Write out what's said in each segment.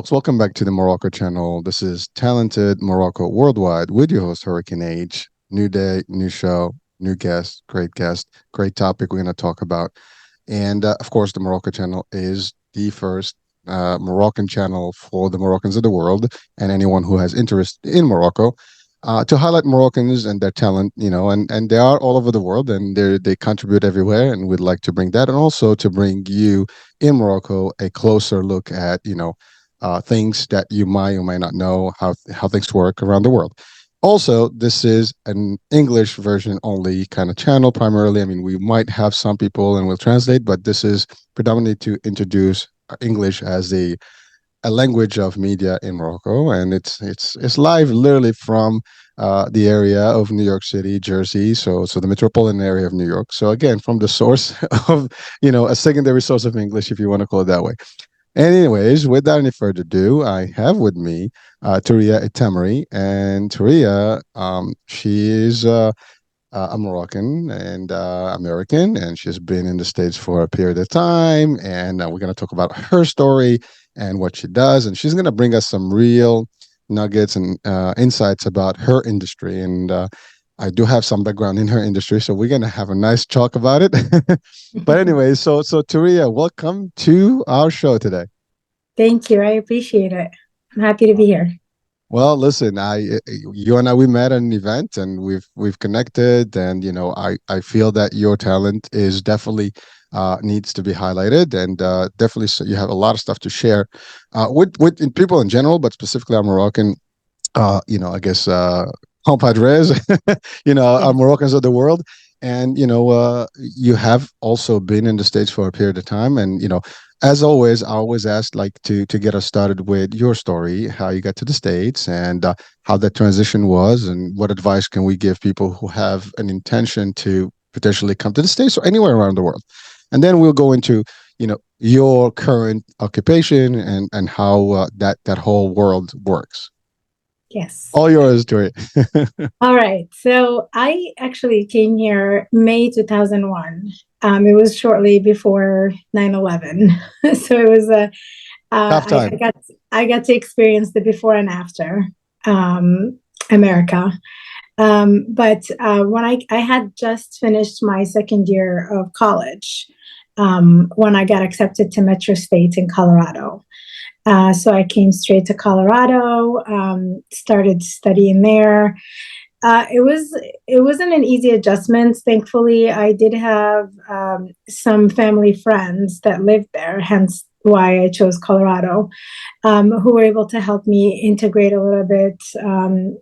folks, welcome back to the Morocco channel. This is Talented Morocco Worldwide with your host, Hurricane Age. New day, new show, new guest, great topic we're going to talk about. And of course, the Morocco channel is the first Moroccan channel for the Moroccans of the world and anyone who has interest in Morocco to highlight Moroccans and their talent, and they are all over the world and they contribute everywhere. And we'd like to bring that and also to bring you in Morocco a closer look at, things that you might or might not know how things work around the world. Also, this is an English version only kind of channel primarily. I mean, we might have some people and we'll translate, but this is predominantly to introduce English as a language of media in Morocco, and it's live literally from the area of New York City, Jersey, so the metropolitan area of New York. So again, from the source of a secondary source of English, if you want to call it that way. Anyways, without any further ado, I have with me Touria Ettamri, and Touria, she is a Moroccan and American, and she's been in the States for a period of time. And we're going to talk about her story and what she does. And she's going to bring us some real nuggets and insights about her industry. And I do have some background in her industry, so we're going to have a nice talk about it. But anyway, so Touria, welcome to our show today. Thank you. I appreciate it. I'm happy to be here. Well, listen, you and I, we met at an event and we've connected, and I feel that your talent is definitely needs to be highlighted, and definitely so you have a lot of stuff to share with people in general, but specifically our Moroccan, I guess compadres, our Yes. Moroccans of the world. And you have also been in the States for a period of time, and as always, I always ask like to get us started with your story, how you got to the States, and how that transition was, and what advice can we give people who have an intention to potentially come to the States or anywhere around the world. And then we'll go into your current occupation and how that whole world works. Yes. All yours, Tori. All right. So I actually came here May 2001. It was shortly before 9/11. So it was Tough I, time. I got to experience the before and after America. But when I had just finished my second year of college, when I got accepted to Metro State in Colorado. So I came straight to Colorado, started studying there. It wasn't an easy adjustment. Thankfully, I did have some family friends that lived there, hence why I chose Colorado, who were able to help me integrate a little bit,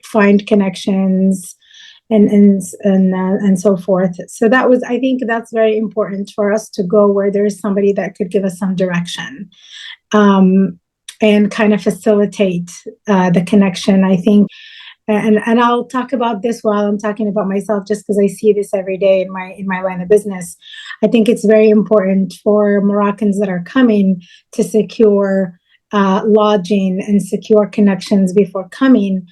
find connections, and so forth. So I think that's very important for us to go where there is somebody that could give us some direction. And kind of facilitate the connection. I think, and I'll talk about this while I'm talking about myself, just because I see this every day in my line of business. I think it's very important for Moroccans that are coming to secure lodging and secure connections before coming,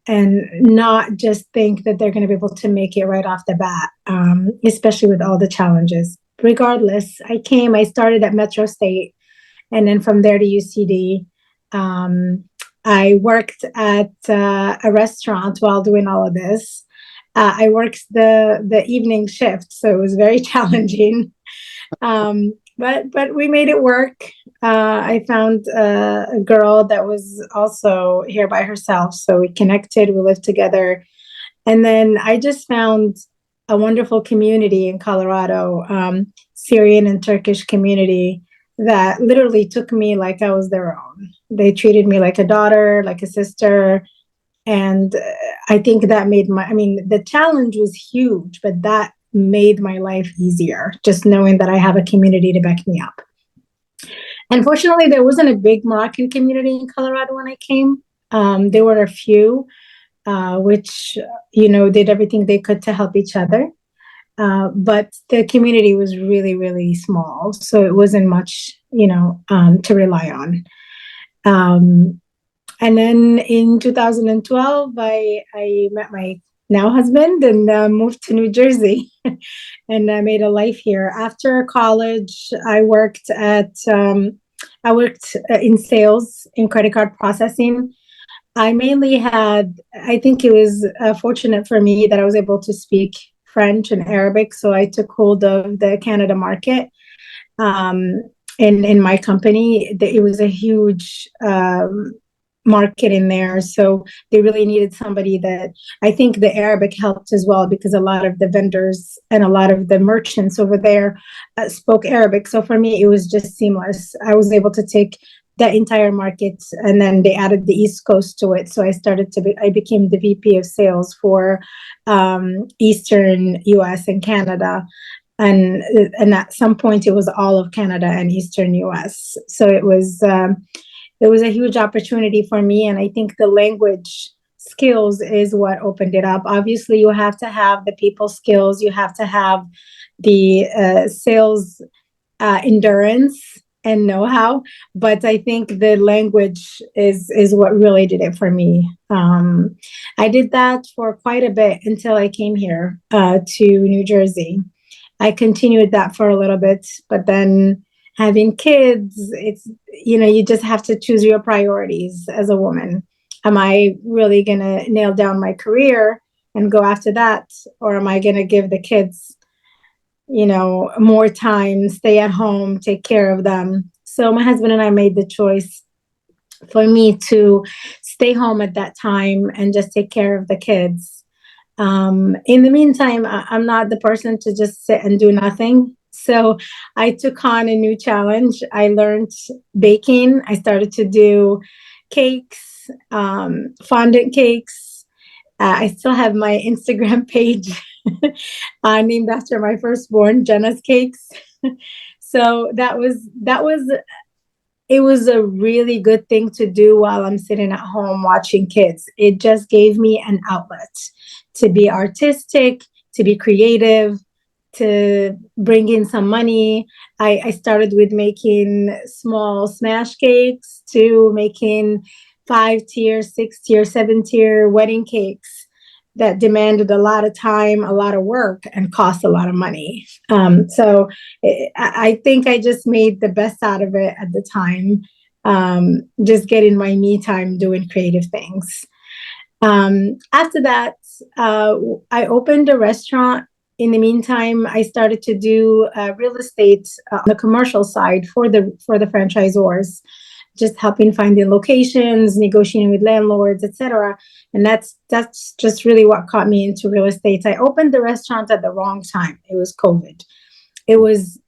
and not just think that they're going to be able to make it right off the bat, especially with all the challenges. Regardless, I started at Metro State, and then from there to UCD. I worked at a restaurant while doing all of this. I worked the evening shift, so it was very challenging. But we made it work. I found a girl that was also here by herself, so we connected. We lived together, and then I just found a wonderful community in Colorado, Syrian and Turkish community that literally took me like I was their own. They treated me like a daughter, like a sister. And I think that the challenge was huge, but that made my life easier, just knowing that I have a community to back me up. Unfortunately, there wasn't a big Moroccan community in Colorado when I came. There were a few, which, did everything they could to help each other. But the community was really, really small, so it wasn't much, to rely on. And then in 2012, I met my now husband and moved to New Jersey, and I made a life here. After college, I worked at I worked in sales, in credit card processing. I mainly had, I think it was fortunate for me that I was able to speak French and Arabic. So I took hold of the Canada market um, in my company. It was a huge market in there. So they really needed somebody that I think the Arabic helped as well because a lot of the vendors and a lot of the merchants over there spoke Arabic. So for me, it was just seamless. I was able to take that entire market and then they added the East Coast to it. So I became the VP of sales for Eastern US and Canada. And at some point it was all of Canada and Eastern US. So it was a huge opportunity for me. And I think the language skills is what opened it up. Obviously, you have to have the people skills, you have to have the sales endurance and know-how, but I think the language is what really did it for me. I did that for quite a bit until I came here to New Jersey. I continued that for a little bit, but then having kids, it's, you just have to choose your priorities as a woman. Am I really going to nail down my career and go after that? Or am I going to give the kids, more time, stay at home, take care of them? So my husband and I made the choice for me to stay home at that time and just take care of the kids. In the meantime, I'm not the person to just sit and do nothing. So I took on a new challenge. I learned baking. I started to do cakes, fondant cakes. I still have my Instagram page named after my firstborn, Jenna's Cakes. So it was a really good thing to do while I'm sitting at home watching kids. It just gave me an outlet to be artistic, to be creative, to bring in some money. I started with making small smash cakes to making 5-tier, 6-tier, 7-tier wedding cakes that demanded a lot of time, a lot of work, and cost a lot of money. So I think I just made the best out of it at the time, just getting my me time doing creative things. After that, I opened a restaurant. In the meantime, I started to do real estate on the commercial side for the franchisors, just helping finding locations, negotiating with landlords, etc. And that's just really what caught me into real estate. I opened the restaurant at the wrong time. It was COVID. It was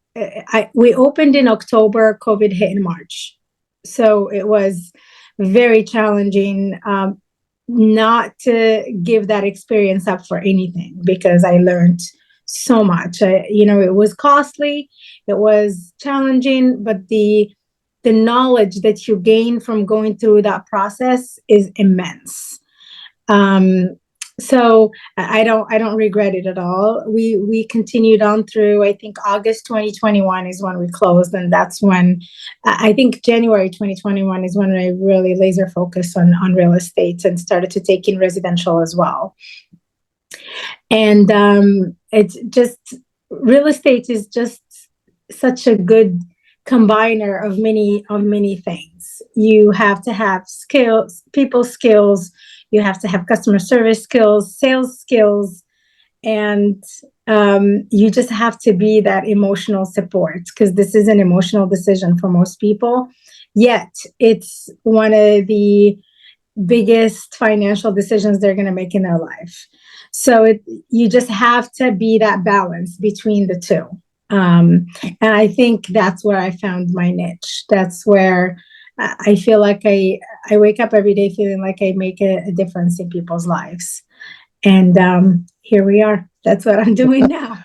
we opened in October. COVID hit in March, so it was very challenging. Not to give that experience up for anything because I learned so much. It was costly, it was challenging, but the knowledge that you gain from going through that process is immense. So I don't regret it at all. We continued on through, I think August 2021 is when we closed, and that's when I think January 2021 is when I really laser focused on real estate and started to take in residential as well. And it's just real estate is just such a good combiner of many things. You have to have skills, people skills, you have to have customer service skills, sales skills, and you just have to be that emotional support because this is an emotional decision for most people. Yet it's one of the biggest financial decisions they're going to make in their life. So you just have to be that balance between the two. And I think that's where I found my niche. That's where I feel like I wake up every day feeling like I make a difference in people's lives. And here we are. That's what I'm doing now.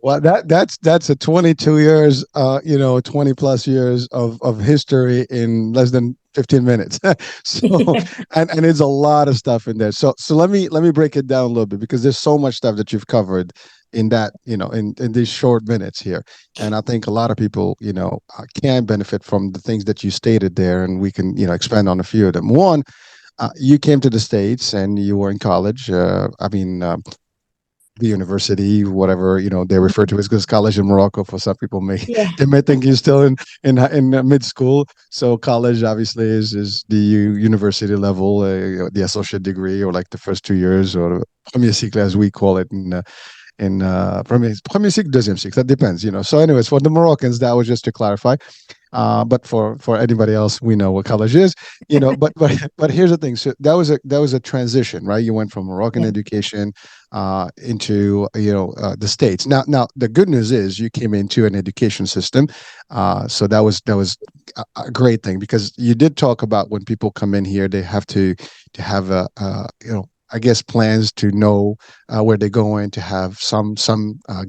Well, that's a 22 years, 20 plus years of history in less than 15 minutes. So, Yeah. and it's a lot of stuff in there. So let me break it down a little bit because there's so much stuff that you've covered in that, in these short minutes here. And I think a lot of people, can benefit from the things that you stated there, and we can, expand on a few of them. One, you came to the States and you were in college. the university, whatever they refer to as college in Morocco. For some people, may Yeah. they may think you're still in mid school. So college obviously is the university level, the associate degree, or like the first 2 years, or premier cycle as we call it in premier cycle, deuxième cycle. That depends. So, anyways, for the Moroccans, that was just to clarify. But for anybody else, we know what college is, but here's the thing. So that was a transition, right? You went from Moroccan Yeah. education into the States. Now the good news is you came into an education system, so that was a great thing, because you did talk about when people come in here, they have to have I guess plans to know where they're going, to have some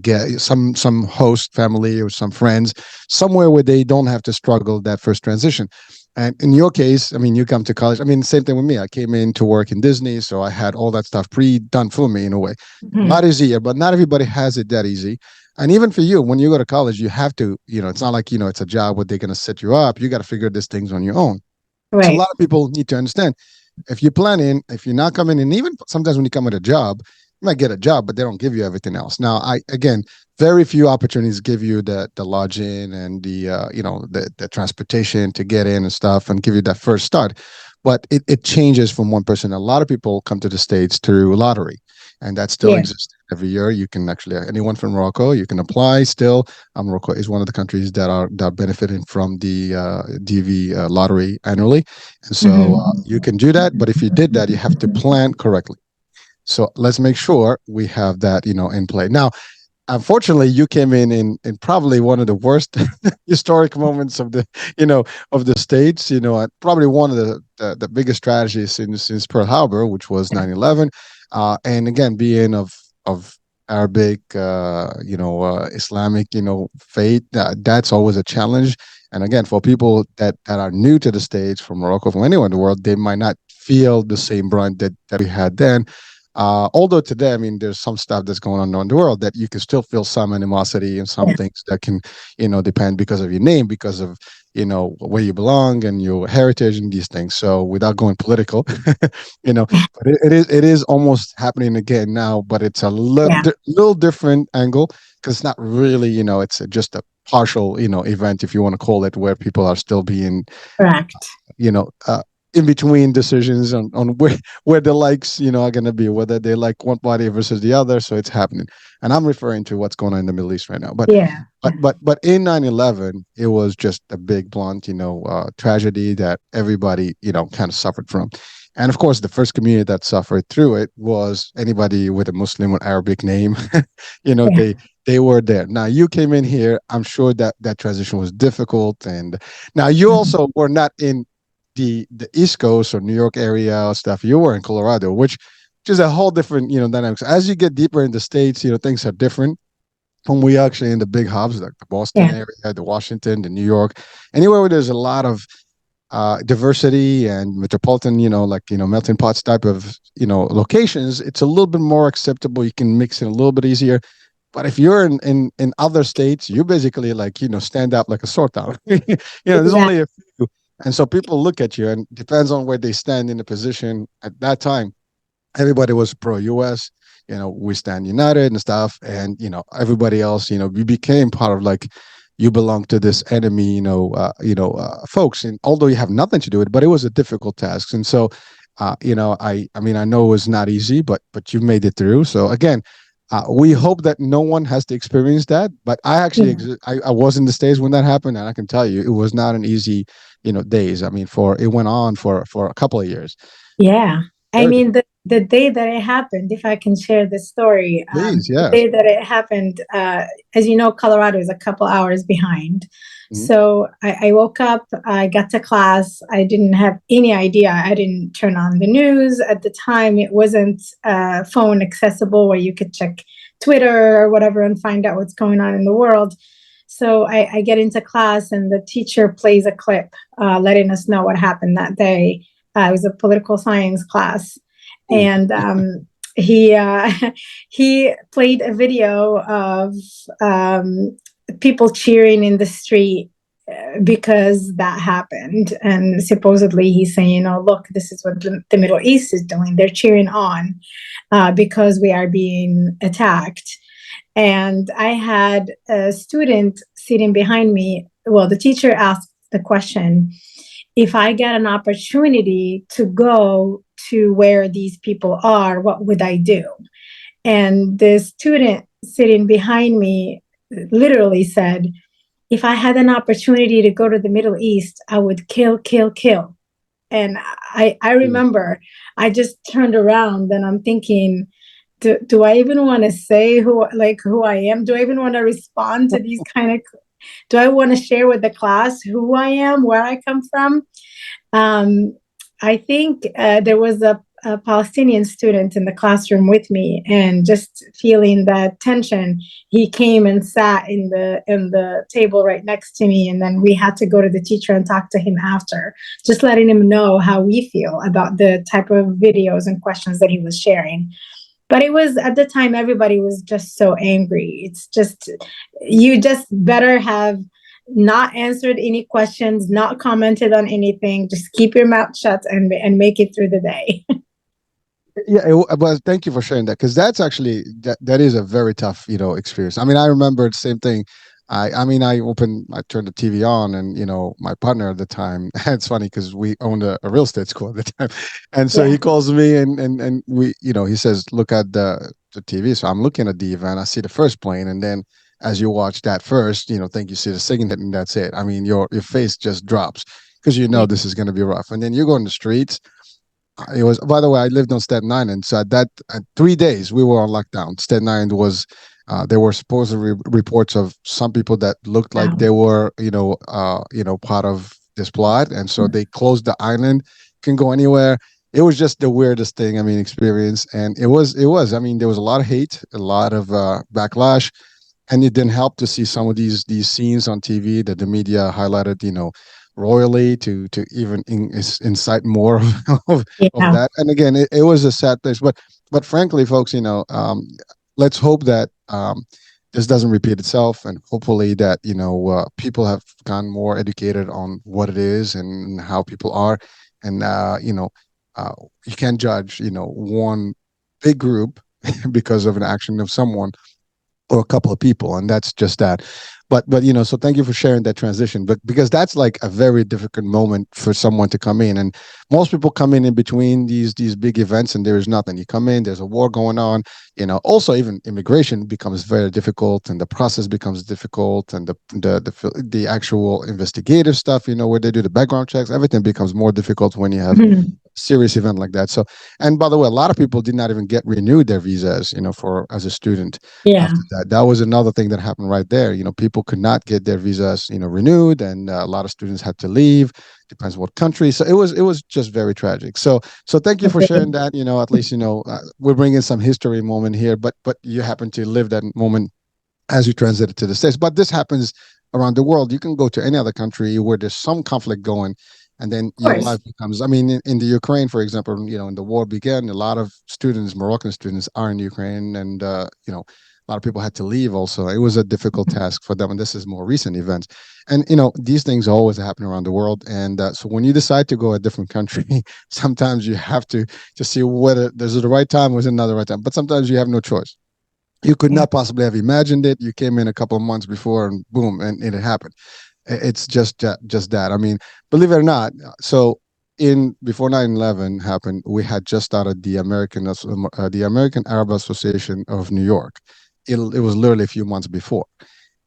get some host family or some friends somewhere where they don't have to struggle that first transition. And in your case, I mean, you come to college. I mean, same thing with me. I came in to work in Disney, so I had all that stuff pre-done for me in a way. A Mhm. lot easier, but not everybody has it that easy. And even for you, when you go to college, you have to, it's not like, it's a job where they're going to set you up. You got to figure these things on your own. So a Right. lot of people need to understand, if you're planning, if you're not coming in, even sometimes when you come with a job, you might get a job, but they don't give you everything else. Now, again, very few opportunities give you the lodging and the transportation to get in and stuff, and give you that first start. But it changes from one person. A lot of people come to the States through lottery, and that still Yeah. exists every year. You can actually, anyone from Morocco, you can apply still. Morocco is one of the countries that are benefiting from the DV lottery annually, and so Mhm. you can do that. But if you did that, you have to plan correctly. So let's make sure we have that, in play. Now, unfortunately, you came in probably one of the worst historic moments of the states. Probably one of the biggest tragedies since Pearl Harbor, which was 9/11. And again, being of Arabic, Islamic, faith, that's always a challenge. And again, for people that are new to the states, from Morocco, from anywhere in the world, they might not feel the same brunt that we had then. Although today, I mean, there's some stuff that's going on around the world that you can still feel some animosity, and some Yeah. things that can, depend because of your name, because of, where you belong and your heritage and these things. So without going political, but it is almost happening again now, but it's a Yeah. little different angle, because it's not really, it's just a partial, event, if you want to call it, where people are still being Correct. you know, in between decisions on where the likes, are going to be, whether they like one party versus the other. So it's happening. And I'm referring to what's going on in the Middle East right now. But Yeah. but in 9/11, it was just a big blunt, tragedy that everybody, kind of suffered from. And of course, the first community that suffered through it was anybody with a Muslim or Arabic name. you know, Yeah. they they were there. Now you came in here. I'm sure that transition was difficult. And now you Mhm. also were not in the East Coast or New York area or stuff. You were in Colorado, which is a whole different, dynamics. As you get deeper in the states, things are different when we actually in the big hubs like the Boston Yeah. area, the Washington, the New York, anywhere where there's a lot of diversity and metropolitan, like melting pots type of locations. It's a little bit more acceptable. You can mix it a little bit easier. But if you're in other states, you basically like stand out like a sore thumb. There's only Exactly. a few, and so people look at you, and depends on where they stand in the position at that time. Everybody was pro U.S. We stand united and stuff, and everybody else. We became part of, like, you belong to this enemy. Folks, and although you have nothing to do with it, but it was a difficult task, and so. I mean, I know it was not easy, but you made it through. So again, we hope that no one has to experience that. But I actually, Yeah. I was in the States when that happened, and I can tell you, it was not an easy, days. I mean, it went on for a couple of years. Yeah. I Very mean, the day that it happened, if I can share the story, Please, the yes. day that it happened, as you know, Colorado is a couple hours behind. Mhm. So I woke up, I got to class. I didn't have any idea. I didn't turn on the news at the time. It wasn't phone accessible where you could check Twitter or whatever and find out what's going on in the world. So I get into class, and the teacher plays a clip letting us know what happened that day. It was a political science class, Ooh. and he he played a video of people cheering in the street because that happened. And supposedly he's saying, oh, look, this is what the Middle East is doing. They're cheering on because we are being attacked. And I had a student sitting behind me. Well, the teacher asked the question, if I get an opportunity to go to where these people are, what would I do? And the student sitting behind me literally said, if I had an opportunity to go to the Middle East, I would kill, kill, kill. And I remember I just turned around and I'm thinking, do I even want to say who I am? Do I even want to respond to these kind of, do I want to share with the class who I am, where I come from? Um, I think there was a Palestinian student in the classroom with me, and just feeling that tension, he came and sat in the table right next to me, and then we had to go to the teacher and talk to him after, just letting him know how we feel about the type of videos and questions that he was sharing. But it was at the time everybody was just so angry. It's just, you just better have not answered any questions, not commented on anything, just keep your mouth shut and make it through the day. Yeah, but thank you for sharing that, because that's actually that is a very tough, experience. I mean, I remember the same thing. I mean, I turned the TV on, and my partner at the time. It's funny because we owned a real estate school at the time, and so Yeah. he calls me, and we, he says, look at the TV. So I'm looking at the event. I see the first plane, and then as you watch that first, think you see the second hit, and that's it. I mean, your face just drops because Yeah. this is going to be rough, and then you go in the streets. It was, by the way, I lived on Staten Island, so at that 3 days we were on lockdown. Staten Island was, there were supposedly reports of some people that looked like Wow. they were, part of this plot, and so they closed the island. Can go anywhere. It was just the weirdest thing. I mean, experience, and it was. I mean, there was a lot of hate, a lot of backlash, and it didn't help to see some of these scenes on TV that the media highlighted, royally to even incite more of Yeah. that. And again, it was a sad place, but frankly, folks, let's hope that this doesn't repeat itself, and hopefully that people have gotten more educated on what it is and how people are, and uh, you can't judge one big group because of an action of someone or a couple of people, and that's just that. But so thank you for sharing that transition, but because that's like a very difficult moment for someone to come in, and most people come in between these big events, and there is nothing. You come in, there's a war going on. Also, even immigration becomes very difficult, and the process becomes difficult, and the actual investigative stuff, where they do the background checks, everything becomes more difficult when you have Mhm. serious event like that. So, and by the way, a lot of people did not even get renewed their visas, for as a student Yeah. after that. That was another thing that happened right there. People could not get their visas, renewed, and a lot of students had to leave. Depends what country. So it was just very tragic. So thank you for sharing that. At least we're bringing some history moment here, but you happen to live that moment as you transited to the States. But this happens around the world. You can go to any other country where there's some conflict going, and then Of your course. life becomes. I mean, in the Ukraine, for example, when the war began, a lot of students, Moroccan students, are in Ukraine, and a lot of people had to leave. Also, it was a difficult task for them, and this is more recent events. And these things always happen around the world. And so when you decide to go a different country, sometimes you have to see whether there's the right time or another right time. But sometimes you have no choice. You could Yeah. not possibly have imagined it. You came in a couple of months before, and boom, and it happened. It's just that. I mean, believe it or not. So in before 9/11 happened, we had just started the American Arab Association of New York. It was literally a few months before.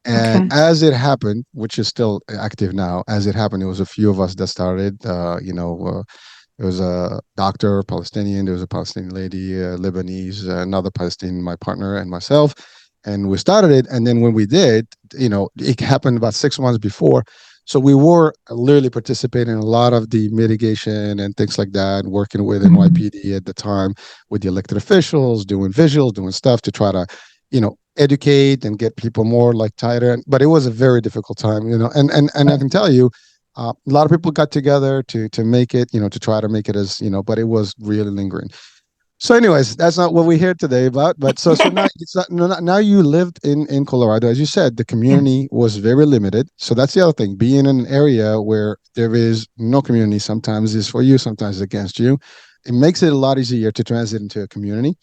And Okay. as it happened, which is still active now, as it happened, it was a few of us that started. There was a doctor, Palestinian. There was a Palestinian lady, Lebanese, another Palestinian, my partner, and myself. And we started it. And then when we did, it happened about 6 months before. So we were literally participating in a lot of the mitigation and things like that, working with Mhm. NYPD at the time with the elected officials, doing visuals, doing stuff to try to, educate and get people more like tighter. But it was a very difficult time, and I can tell you, a lot of people got together to make it, to try to make it as, but it was really lingering. So, anyways, that's not what we're here today about. But so now it's not, no, now you lived in Colorado, as you said, the Yeah, community was very limited. So that's the other thing. Being in an area where there is no community, sometimes is for you, sometimes is against you. It makes it a lot easier to transit into a community,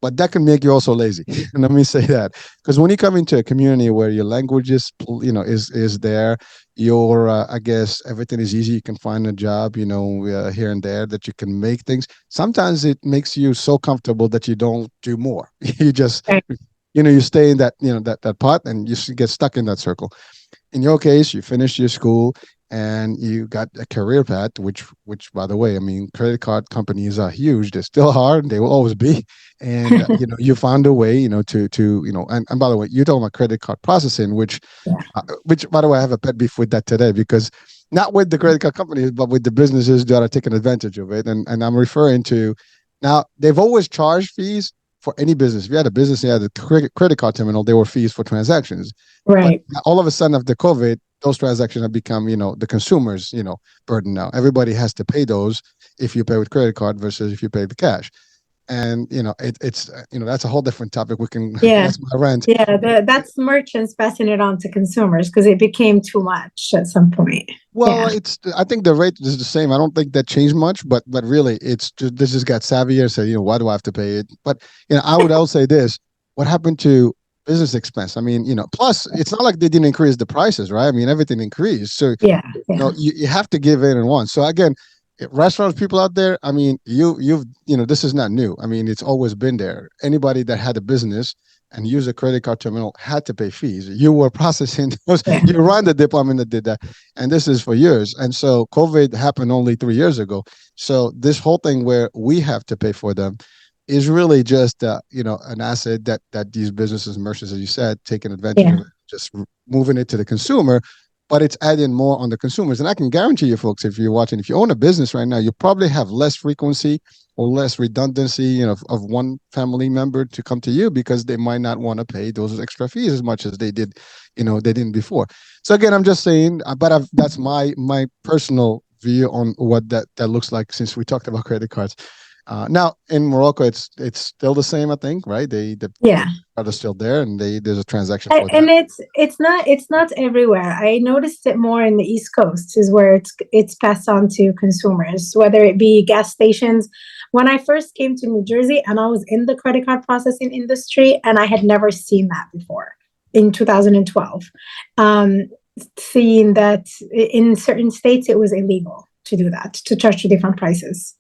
but that can make you also lazy. And let me say that, because when you come into a community where your language is is there, your I guess everything is easy, you can find a job, here and there, that you can make things. Sometimes it makes you so comfortable that you don't do more. You just, right, you stay in that, that pot, and you get stuck in that circle. In your case, you finished your school and you got a career path, which by the way, I mean, credit card companies are huge. They're still hard. They will always be. And you found a way, and by the way, you're talking about credit card processing, yeah, which by the way, I have a pet beef with that today, because not with the credit card companies, but with the businesses that are taking advantage of it. And I'm referring to, now they've always charged fees for any business. If you had a business, you had a credit card terminal, there were fees for transactions. But right, all of a sudden, after COVID, those transactions have become, the consumers, burden now. Everybody has to pay those if you pay with credit card versus if you pay with cash. And it's that's a whole different topic. We can yeah, that's my rant. yeah. That's merchants passing it on to consumers because it became too much at some point. Well, Yeah, I think the rate is the same. I don't think that changed much, but really, it's just this just got savvier. So why do I have to pay it? But I would also say this: what happened to business expense? I mean, plus it's not like they didn't increase the prices, right? I mean, everything increased. So yeah, yeah, you have to give in once. So again, restaurants people out there, I mean, this is not new. I mean, it's always been there. Anybody that had a business and used a credit card terminal had to pay fees. You were processing those. yeah, You run the department that did that, and this is for years. And so COVID happened only 3 years ago. So this whole thing where we have to pay for them is really just an asset that these businesses, merchants, as you said, taking advantage yeah, of it, just moving it to the consumer, but it's adding more on the consumers. And I can guarantee you, folks, if you're watching, if you own a business right now, you probably have less frequency or less redundancy, of one family member to come to you because they might not want to pay those extra fees as much as they did, they didn't before. So again, I'm just saying, but that's my personal view on what that looks like, since we talked about credit cards. Now in Morocco, it's still the same, I think, right? The yeah. are still there, and there's a transaction for that. And it's not everywhere. I noticed it more in the East Coast is where it's passed on to consumers, whether it be gas stations. When I first came to New Jersey and I was in the credit card processing industry, and I had never seen that before in 2012. Um, Seeing that in certain states it was illegal to do that, to charge two different prices.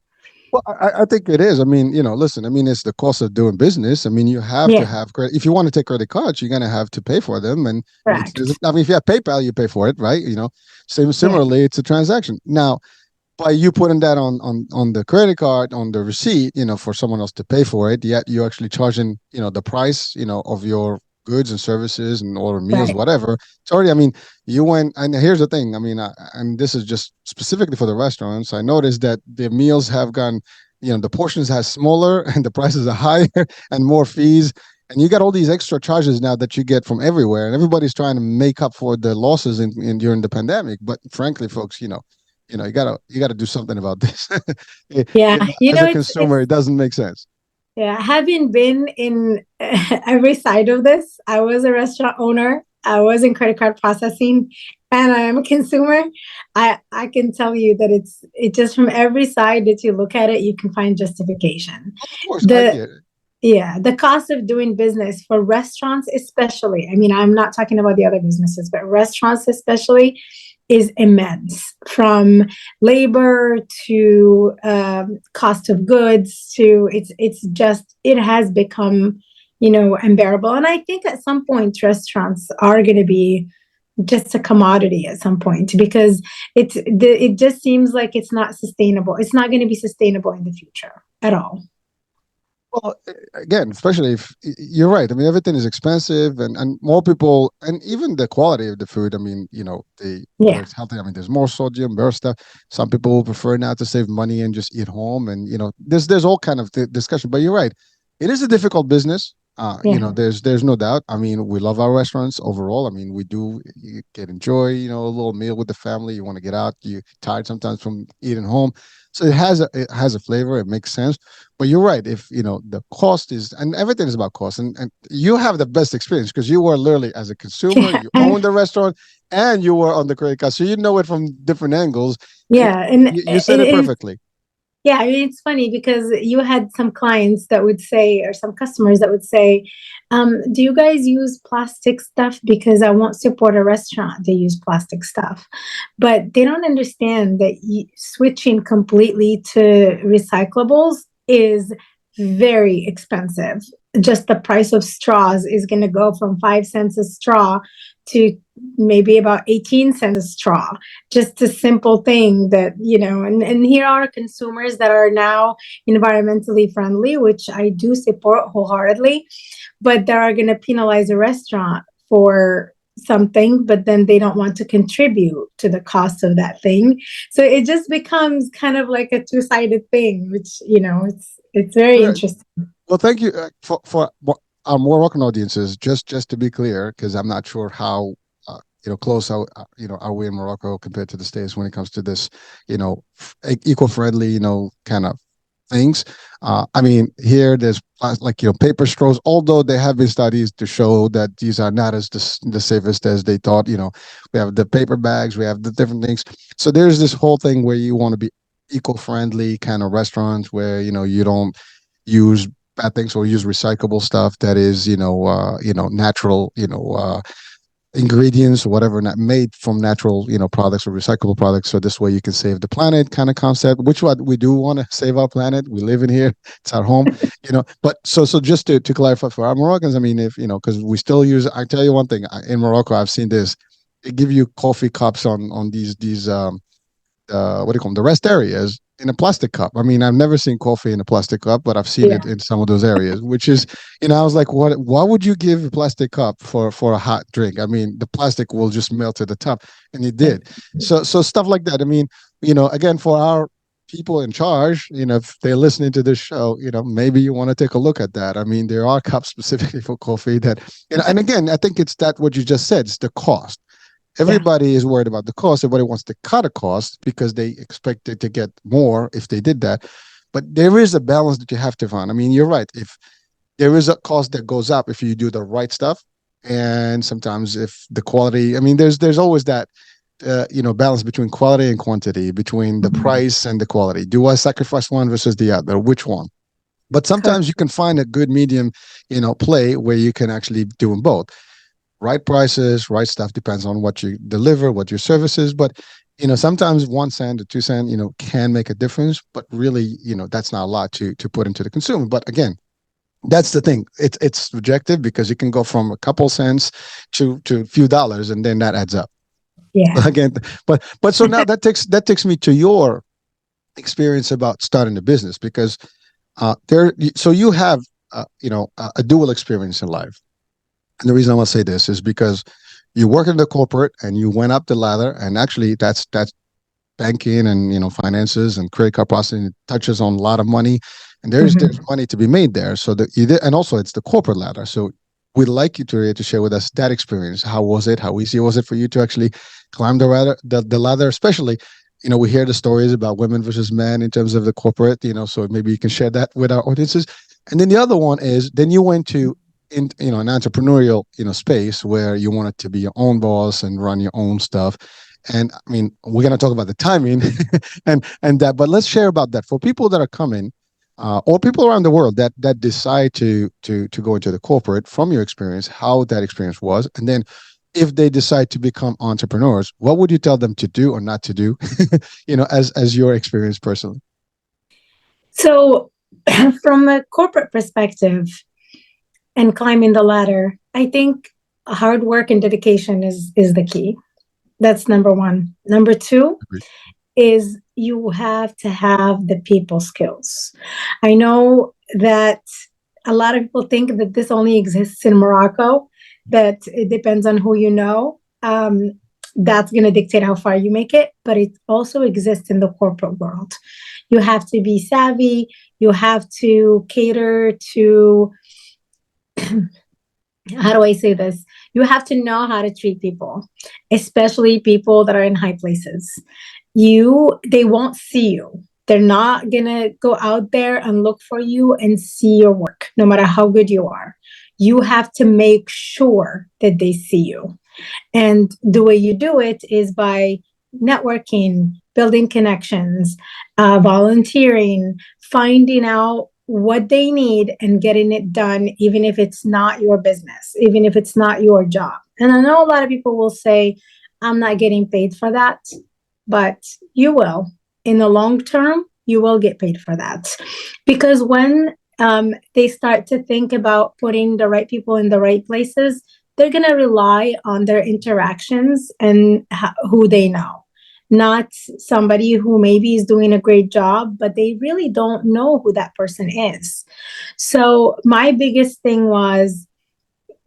Well, I think it is. I mean, listen, I mean, it's the cost of doing business. I mean, you have to Yeah, have credit. If you want to take credit cards, you're going to have to pay for them. And correct. I mean, if you have PayPal, you pay for it, right? Yeah, Similarly, it's a transaction. Now, by you putting that on the credit card, on the receipt, for someone else to pay for it, yet you're actually charging, the price, of your goods and services and order meals, right. whatever. It's already, I mean, you went, and here's the thing. I mean, and this is just specifically for the restaurants. I noticed that the meals have gone, the portions are smaller and the prices are higher and more fees. And you got all these extra charges now that you get from everywhere, and everybody's trying to make up for the losses in during the pandemic. But frankly, folks, you gotta do something about this. Yeah, As a it's consumer, it doesn't make sense. yeah, having been in every side of this, I was a restaurant owner, I was in credit card processing, and I am a consumer. I can tell you that it just from every side that you look at it, you can find justification. Of course, I The get it. Yeah, the cost of doing business for restaurants, especially. I mean, I'm not talking about the other businesses, but restaurants, especially, is immense from labor to cost of goods to it has become unbearable. And I think at some point restaurants are going to be just a commodity at some point because it just seems like it's not sustainable. It's not going to be sustainable in the future at all. Well, again, especially if you're right. I mean, everything is expensive, and more people, and even the quality of the food. I mean, whether Yeah, it's healthy. I mean, there's more sodium, more stuff. Some people will prefer now to save money and just eat home, and there's all kind of discussion. But you're right. It is a difficult business. Yeah. There's no doubt. I mean, we love our restaurants overall. I mean, we do get enjoy, a little meal with the family. You want to get out. You're tired sometimes from eating home, so it has a flavor. It makes sense. But you're right. If the cost is, and everything is about cost, and you have the best experience because you were literally as a consumer, you own the restaurant, and you were on the credit card, so you know it from different angles. And Yeah, and you said it perfectly. yeah, I mean, it's funny because you had some clients that would say, or some customers that would say, do you guys use plastic stuff? Because I won't support a restaurant. They use plastic stuff. But they don't understand that switching completely to recyclables is very expensive. Just the price of straws is going to go from 5 cents a straw to maybe about 18 cents a straw. Just a simple thing that, and here are consumers that are now environmentally friendly, which I do support wholeheartedly, but they are going to penalize a restaurant for something, but then they don't want to contribute to the cost of that thing. So it just becomes kind of like a two-sided thing, which, it's very Sure. interesting. Well, thank you for our Moroccan audiences. Just to be clear, because I'm not sure how close are we in Morocco compared to the States when it comes to this eco-friendly kind of things. I mean, here there's like paper straws. Although there have been studies to show that these are not as the safest as they thought. We have the paper bags, we have the different things. So there's this whole thing where you want to be eco-friendly kind of restaurants where you don't use bad things or use recyclable stuff that is natural ingredients or whatever, not made from natural products or recyclable products, so this way you can save the planet kind of concept, which what we do want to save our planet. We live in here, it's our home. But so just to clarify for our Moroccans, I mean, if because we still use, I tell you one thing, in Morocco I've seen this, they give you coffee cups on these what do you call them, the rest areas in a plastic cup. I mean, I've never seen coffee in a plastic cup, but I've seen Yeah. it in some of those areas, which is, I was like, what? Why would you give a plastic cup for a hot drink? I mean, the plastic will just melt to the top, and it did. So stuff like that. I mean, again, for our people in charge, if they're listening to this show, maybe you want to take a look at that. I mean, there are cups specifically for coffee that, and again, I think it's that what you just said, it's the cost. Yeah. Everybody is worried about the cost. Everybody wants to cut a cost because they expected to get more if they did that. But there is a balance that you have to find. I mean, you're right. If there is a cost that goes up if you do the right stuff, and sometimes if the quality, I mean, there's always that balance between quality and quantity, between the Mhm. price and the quality. Do I sacrifice one versus the other? Which one? But sometimes Correct. you can find a good medium, play where you can actually do them both. Right prices, right stuff, depends on what you deliver, what your service is. But sometimes 1 cent or 2 cent, can make a difference. But really, that's not a lot to put into the consumer. But again, that's the thing. It's subjective because it can go from a couple cents to a few dollars, and then that adds up. Yeah. Again, but so now that takes me to your experience about starting a business because there. So you have a dual experience in life. And the reason I want to say this is because you work in the corporate and you went up the ladder, and actually that's banking and finances and credit card processing. It touches on a lot of money, and there's Mhm. money to be made there. So and also it's the corporate ladder. So we'd like you to share with us that experience. How was it? How easy was it for you to actually climb the ladder? Especially, we hear the stories about women versus men in terms of the corporate. So maybe you can share that with our audiences. And then the other one is then you went to in an entrepreneurial space where you wanted to be your own boss and run your own stuff. And I mean, we're going to talk about the timing and that, but let's share about that for people that are coming, or people around the world that decide to go into the corporate. From your experience, how that experience was, and then if they decide to become entrepreneurs, what would you tell them to do or not to do? As your experience personally. So, from a corporate perspective and climbing the ladder, I think hard work and dedication is the key. That's number one. Number two Agreed. is you have to have the people skills. I know that a lot of people think that this only exists in Morocco, that it depends on who you know. That's going to dictate how far you make it, but it also exists in the corporate world. You have to be savvy, you have to cater to how do I say this? You have to know how to treat people, especially people that are in high places. They won't see you. They're not gonna go out there and look for you and see your work, no matter how good you are. You have to make sure that they see you. And the way you do it is by networking, building connections, volunteering, finding out what they need and getting it done, even if it's not your business, even if it's not your job. And I know a lot of people will say, I'm not getting paid for that, but you will. In the long term, you will get paid for that. Because when they start to think about putting the right people in the right places, they're going to rely on their interactions and who they know, not somebody who maybe is doing a great job, but they really don't know who that person is. So, my biggest thing was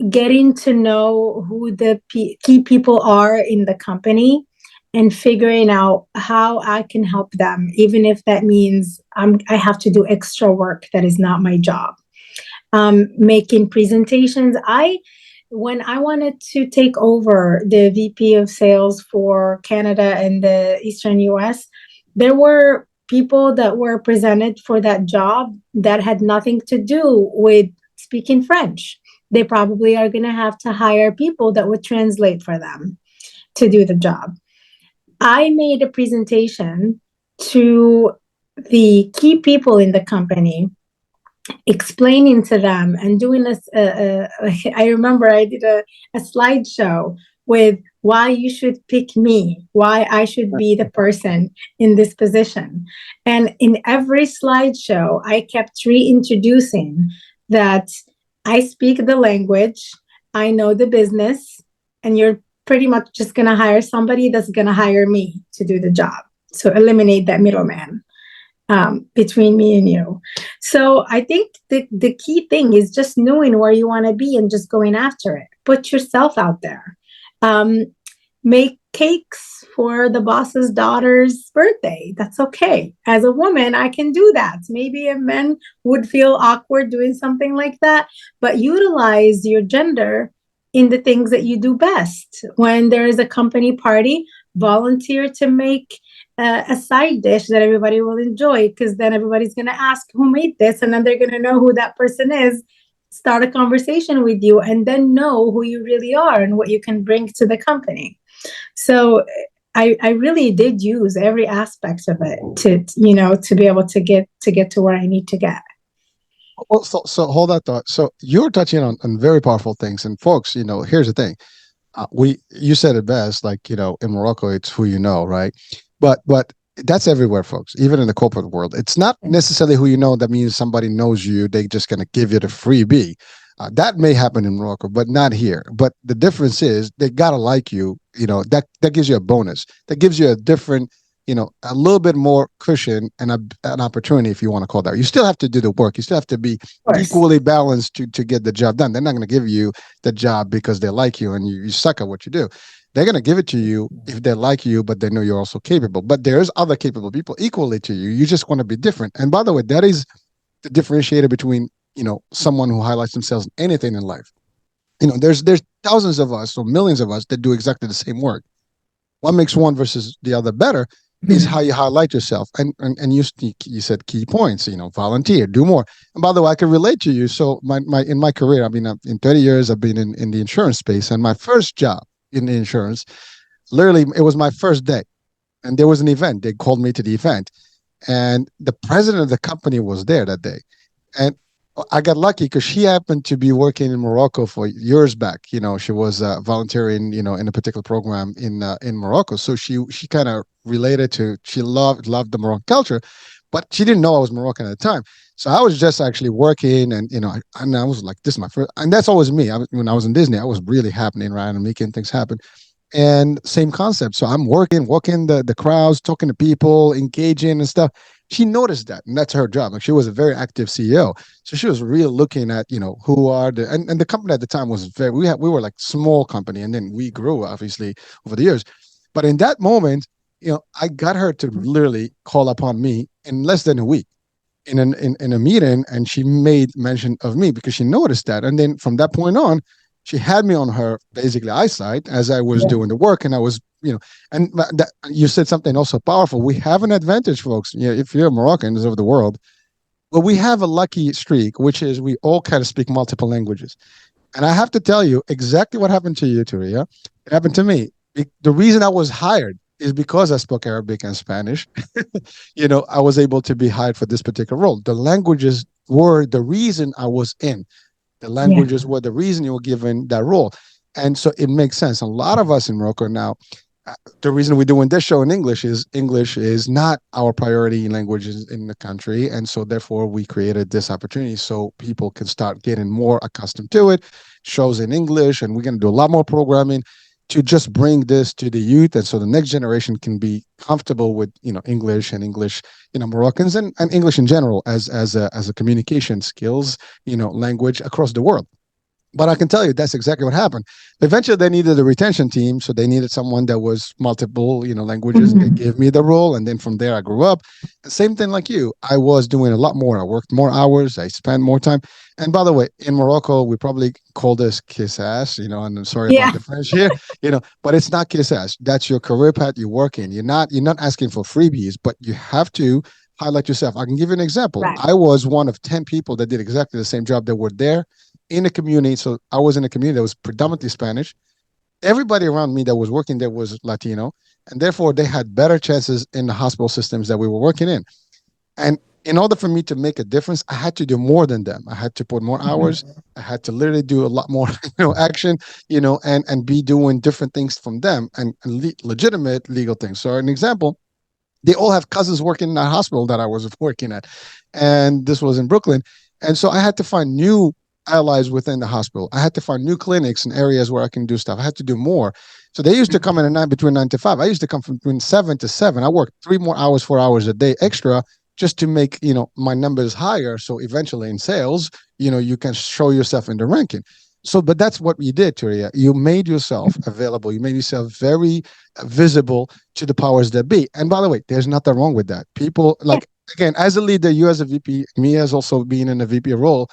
getting to know who the key people are in the company and figuring out how I can help them, even if that means I have to do extra work that is not my job. Making presentations. When I wanted to take over the VP of sales for Canada and the Eastern US, there were people that were presented for that job that had nothing to do with speaking French. They probably are going to have to hire people that would translate for them to do the job. I made a presentation to the key people in the company, explaining to them and doing this. I remember I did a slideshow with why you should pick me, why I should be the person in this position. And in every slideshow, I kept reintroducing that I speak the language, I know the business, and you're pretty much just going to hire somebody that's going to hire me to do the job. So eliminate that middleman between me and you. So I think the key thing is just knowing where you want to be and just going after it. Put yourself out there. Make cakes for the boss's daughter's birthday. That's okay. As a woman, I can do that. Maybe a man would feel awkward doing something like that, but utilize your gender in the things that you do best. When there is a company party, volunteer to make a side dish that everybody will enjoy, because then everybody's going to ask who made this, and then they're going to know who that person is, start a conversation with you, and then know who you really are and what you can bring to the company. So I really did use every aspect of it to be able to get to where I need to get. Well, so hold that thought. So you're touching on very powerful things, and folks, here's the thing. You said it best. Like in Morocco, it's who you know, right? But that's everywhere, folks. Even in the corporate world, it's not necessarily who you know. That means somebody knows you. They just gonna give you the freebie. That may happen in Morocco, but not here. But the difference is they gotta like you. That gives you a bonus. That gives you a different, a little bit more cushion and an opportunity, if you want to call that. You still have to do the work. You still have to be equally balanced to get the job done. They're not going to give you the job because they like you and you suck at what you do. They're going to give it to you if they like you, but they know you're also capable. But there's other capable people equally to you. You just want to be different. And by the way, that is the differentiator between, someone who highlights themselves in anything in life. There's thousands of us or millions of us that do exactly the same work. What makes one versus the other better is how you highlight yourself. And you said key points, volunteer, do more. And by the way, I can relate to you. So in my career, I mean, in 30 years, I've been in the insurance space, and my first job in the insurance, literally, it was my first day. And there was an event. They called me to the event. And the president of the company was there that day. And I got lucky because she happened to be working in Morocco for years back. She was volunteering, in a particular program in Morocco. So she kind of related to. She loved the Moroccan culture, but she didn't know I was Moroccan at the time. So I was just actually working, and I was like, this is my first, and that's always me. When I was in Disney, I was really happening, right, and making things happen. And same concept. So I'm walking the crowds, talking to people, engaging and stuff. She noticed that, and that's her job. Like, she was a very active CEO, so she was really looking at who are the and the company at the time was we were like small company, and then we grew obviously over the years. But in that moment, I got her to literally call upon me in less than a week. in a meeting, and she made mention of me because she noticed that. And then from that point on, she had me on her basically eyesight as I was Yeah. doing the work, and I was, and that, you said something also powerful. We have an advantage, folks. If you're Moroccans of the world, well, we have a lucky streak, which is we all kind of speak multiple languages. And I have to tell you exactly what happened to you, Touria. It happened to me. The reason I was hired is because I spoke Arabic and Spanish. I was able to be hired for this particular role. The languages were the reason I was in. The Yeah. languages were the reason you were given that role. And so it makes sense. A lot of us in Morocco now, the reason we're doing this show in English is not our priority languages in the country. And so therefore we created this opportunity so people can start getting more accustomed to it. Shows in English, and we're going to do a lot more programming to just bring this to the youth, and so the next generation can be comfortable with English and English, Moroccans, and English in general as a communication skills, language across the world. But I can tell you that's exactly what happened. Eventually, they needed a retention team, so they needed someone that was multiple, languages. They Mhm. gave me the role, and then from there, I grew up. And same thing like you, I was doing a lot more. I worked more hours. I spent more time. And by the way, in Morocco, we probably call this kiss ass, and I'm sorry about Yeah. the French here, but it's not kiss ass. That's your career path you work in. You're not asking for freebies, but you have to highlight yourself. I can give you an example. Right. I was one of 10 people that did exactly the same job that were there in a community. So I was in a community that was predominantly Spanish. Everybody around me that was working there was Latino, and therefore they had better chances in the hospital systems that we were working in. And in order for me to make a difference, I had to do more than them. I had to put more hours. Mhm. I had to literally do a lot more, action, and be doing different things from them and legitimate legal things. So, an example, they all have cousins working in that hospital that I was working at. And this was in Brooklyn. And so I had to find new allies within the hospital. I had to find new clinics and areas where I can do stuff. I had to do more. So they used to come in at night between 9 to 5. I used to come from between 7 to 7. I worked 3 more hours, 4 hours a day extra just to make, my numbers higher. So eventually in sales, you can show yourself in the ranking. So, but that's what you did, Turia. You made yourself available. You made yourself very visible to the powers that be. And by the way, there's nothing wrong with that. People Yeah. like, again, as a leader, you as a VP, me as also being in a VP role,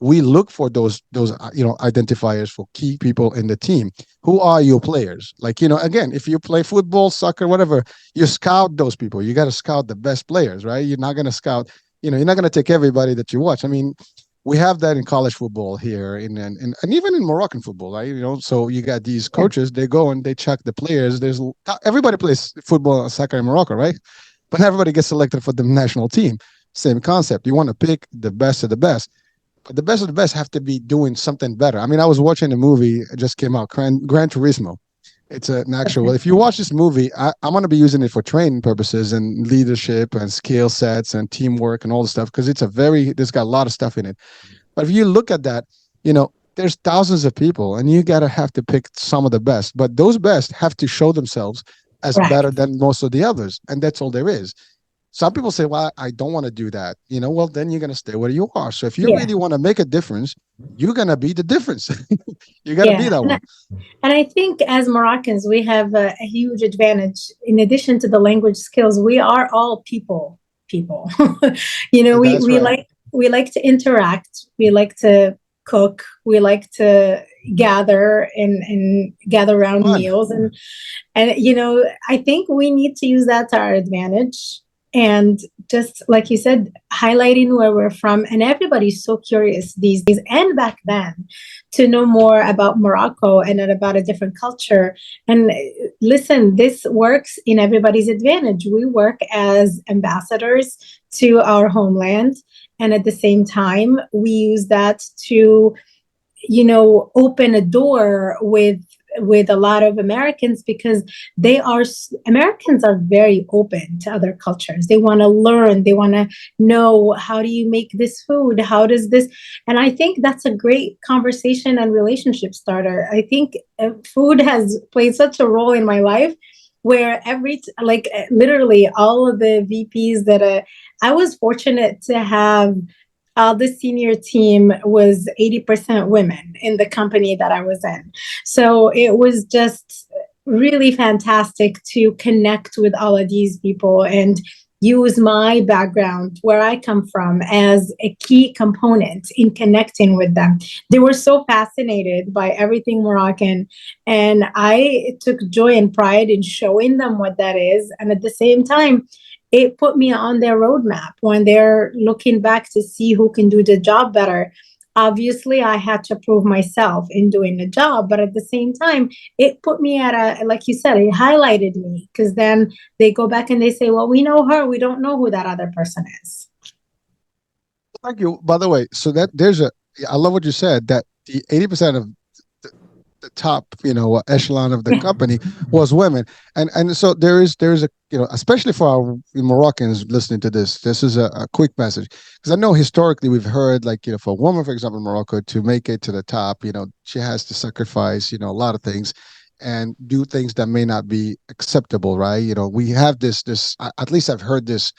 we look for those identifiers for key people in the team. Who are your players? Like, again, if you play football, soccer, whatever, you scout those people. You got to scout the best players, right? You're not going to scout, you're not going to take everybody that you watch. I mean, we have that in college football here and even in Moroccan football, right? So you got these Yeah. coaches, they go and they check the players. There's everybody plays football and soccer in Morocco, right? But everybody gets selected for the national team. Same concept. You want to pick the best of the best. But the best of the best have to be doing something better. I mean, I was watching a movie, it just came out, Gran Turismo. It's an actual. Okay. Well, if you watch this movie, I'm going to be using it for training purposes and leadership and skill sets and teamwork and all the stuff because there's got a lot of stuff in it. But if you look at that, there's thousands of people and you got to have to pick some of the best. But those best have to show themselves as Right. better than most of the others. And that's all there is. Some people say, well, I don't want to do that. Well, then you're going to stay where you are. So if you Yeah. really want to make a difference, you're going to be the difference. You got to be Yeah. that one. And I think as Moroccans, we have a huge advantage. In addition to the language skills, we are all people. That's right. We like to interact. We like to cook. We like to gather and gather around Fun. meals. And I think we need to use that to our advantage. And just like you said, highlighting where we're from. And everybody's so curious these days and back then to know more about Morocco and about a different culture. And listen, this works in everybody's advantage. We work as ambassadors to our homeland. And at the same time, we use that to open a door with a lot of Americans because Americans are very open to other cultures. They want to learn. They want to know, how do you make this food? How does this? And I think that's a great conversation and relationship starter. I think food has played such a role in my life where literally all of the VPs that I was fortunate to have. The senior team was 80% women in the company that I was in. So it was just really fantastic to connect with all of these people and use my background, where I come from, as a key component in connecting with them. They were so fascinated by everything Moroccan, and I took joy and pride in showing them what that is. And at the same time, it put me on their roadmap when they're looking back to see who can do the job better. Obviously, I had to prove myself in doing the job, but at the same time, it put me at a, like you said, it highlighted me, because then they go back and they say, well, we know her, we don't know who that other person is. Thank you. By the way, so that there's a, I love what you said that the 80% of the, the top, echelon of the company was women, and so there is a, especially for our Moroccans listening to this, this is a quick message, because I know historically we've heard, like, for a woman, for example, in Morocco, to make it to the top, she has to sacrifice, a lot of things and do things that may not be acceptable, right? We have this, at least I've heard this,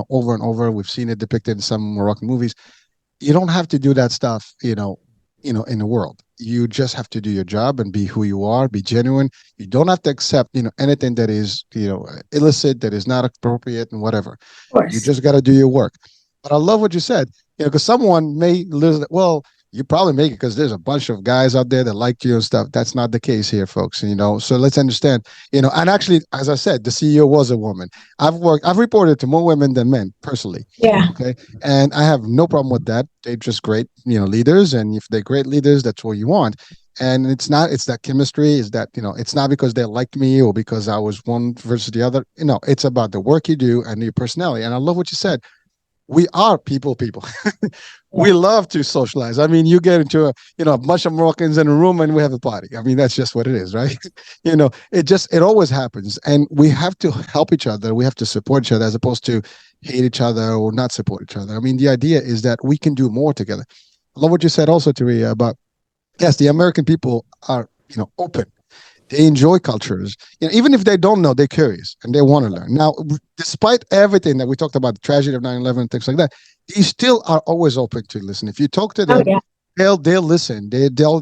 over and over. We've seen it depicted in some Moroccan movies. You don't have to do that stuff, in the world. You just have to do your job and be who you are, be genuine. You don't have to accept, anything that is, illicit, that is not appropriate, and whatever. Of You course. just got to do your work. But I love what you said, because someone may listen. Well, you probably make it because there's a bunch of guys out there that like you and stuff. That's not the case here, folks. So let's understand. And actually, as I said, the CEO was a woman. I've reported to more women than men personally. Yeah. Okay, and I have no problem with that. They're just great, leaders, and if they're great leaders, that's what you want. And it's that chemistry, is that, it's not because they like me or because I was one versus the other. It's about the work you do and your personality. And I love what you said. We are people. We Yeah. love to socialize. I mean, you get into a bunch of Moroccans in a room and we have a party. I mean, that's just what it is, right? It always happens, and we have to help each other. We have to support each other, as opposed to hate each other or not support each other. I mean, the idea is that we can do more together. I love what you said also, Taria, about, yes, the American people are, open. They enjoy cultures. Even if they don't know, they're curious and they want to learn. Now, despite everything that we talked about, the tragedy of 9/11, things like that, they still are always open to listen. If you talk to Oh, them, yeah. they'll listen. They'll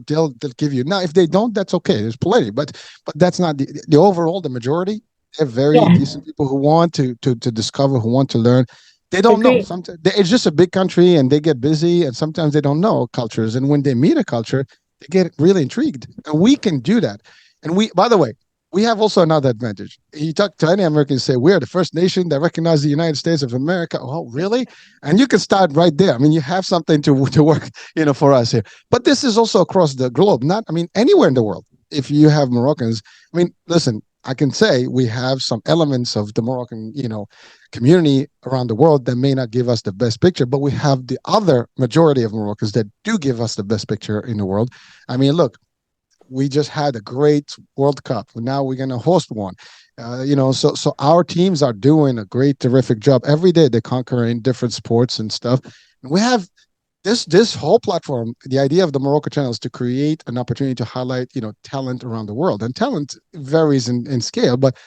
give you. Now, if they don't, that's okay. There's plenty, but that's not the overall, the majority. They're very Yeah. decent people who want to discover, who want to learn. They don't know. Agree. Sometimes it's just a big country and they get busy, and sometimes they don't know cultures. And when they meet a culture, they get really intrigued. And we can do that. And by the way, we have also another advantage. You talk to any American, say, we're the first nation that recognizes the United States of America. Oh, really? And you can start right there. I mean, you have something to work, for us here. But this is also across the globe, not, I mean, anywhere in the world. If you have Moroccans, I mean, listen, I can say we have some elements of the Moroccan, community around the world that may not give us the best picture, but we have the other majority of Moroccans that do give us the best picture in the world. I mean, look, we just had a great World Cup. Now we're going to host one. So our teams are doing a great, terrific job every day. They're conquering different sports and stuff. And we have this whole platform. The idea of the Morocco channel is to create an opportunity to highlight, talent around the world. And talent varies in scale, but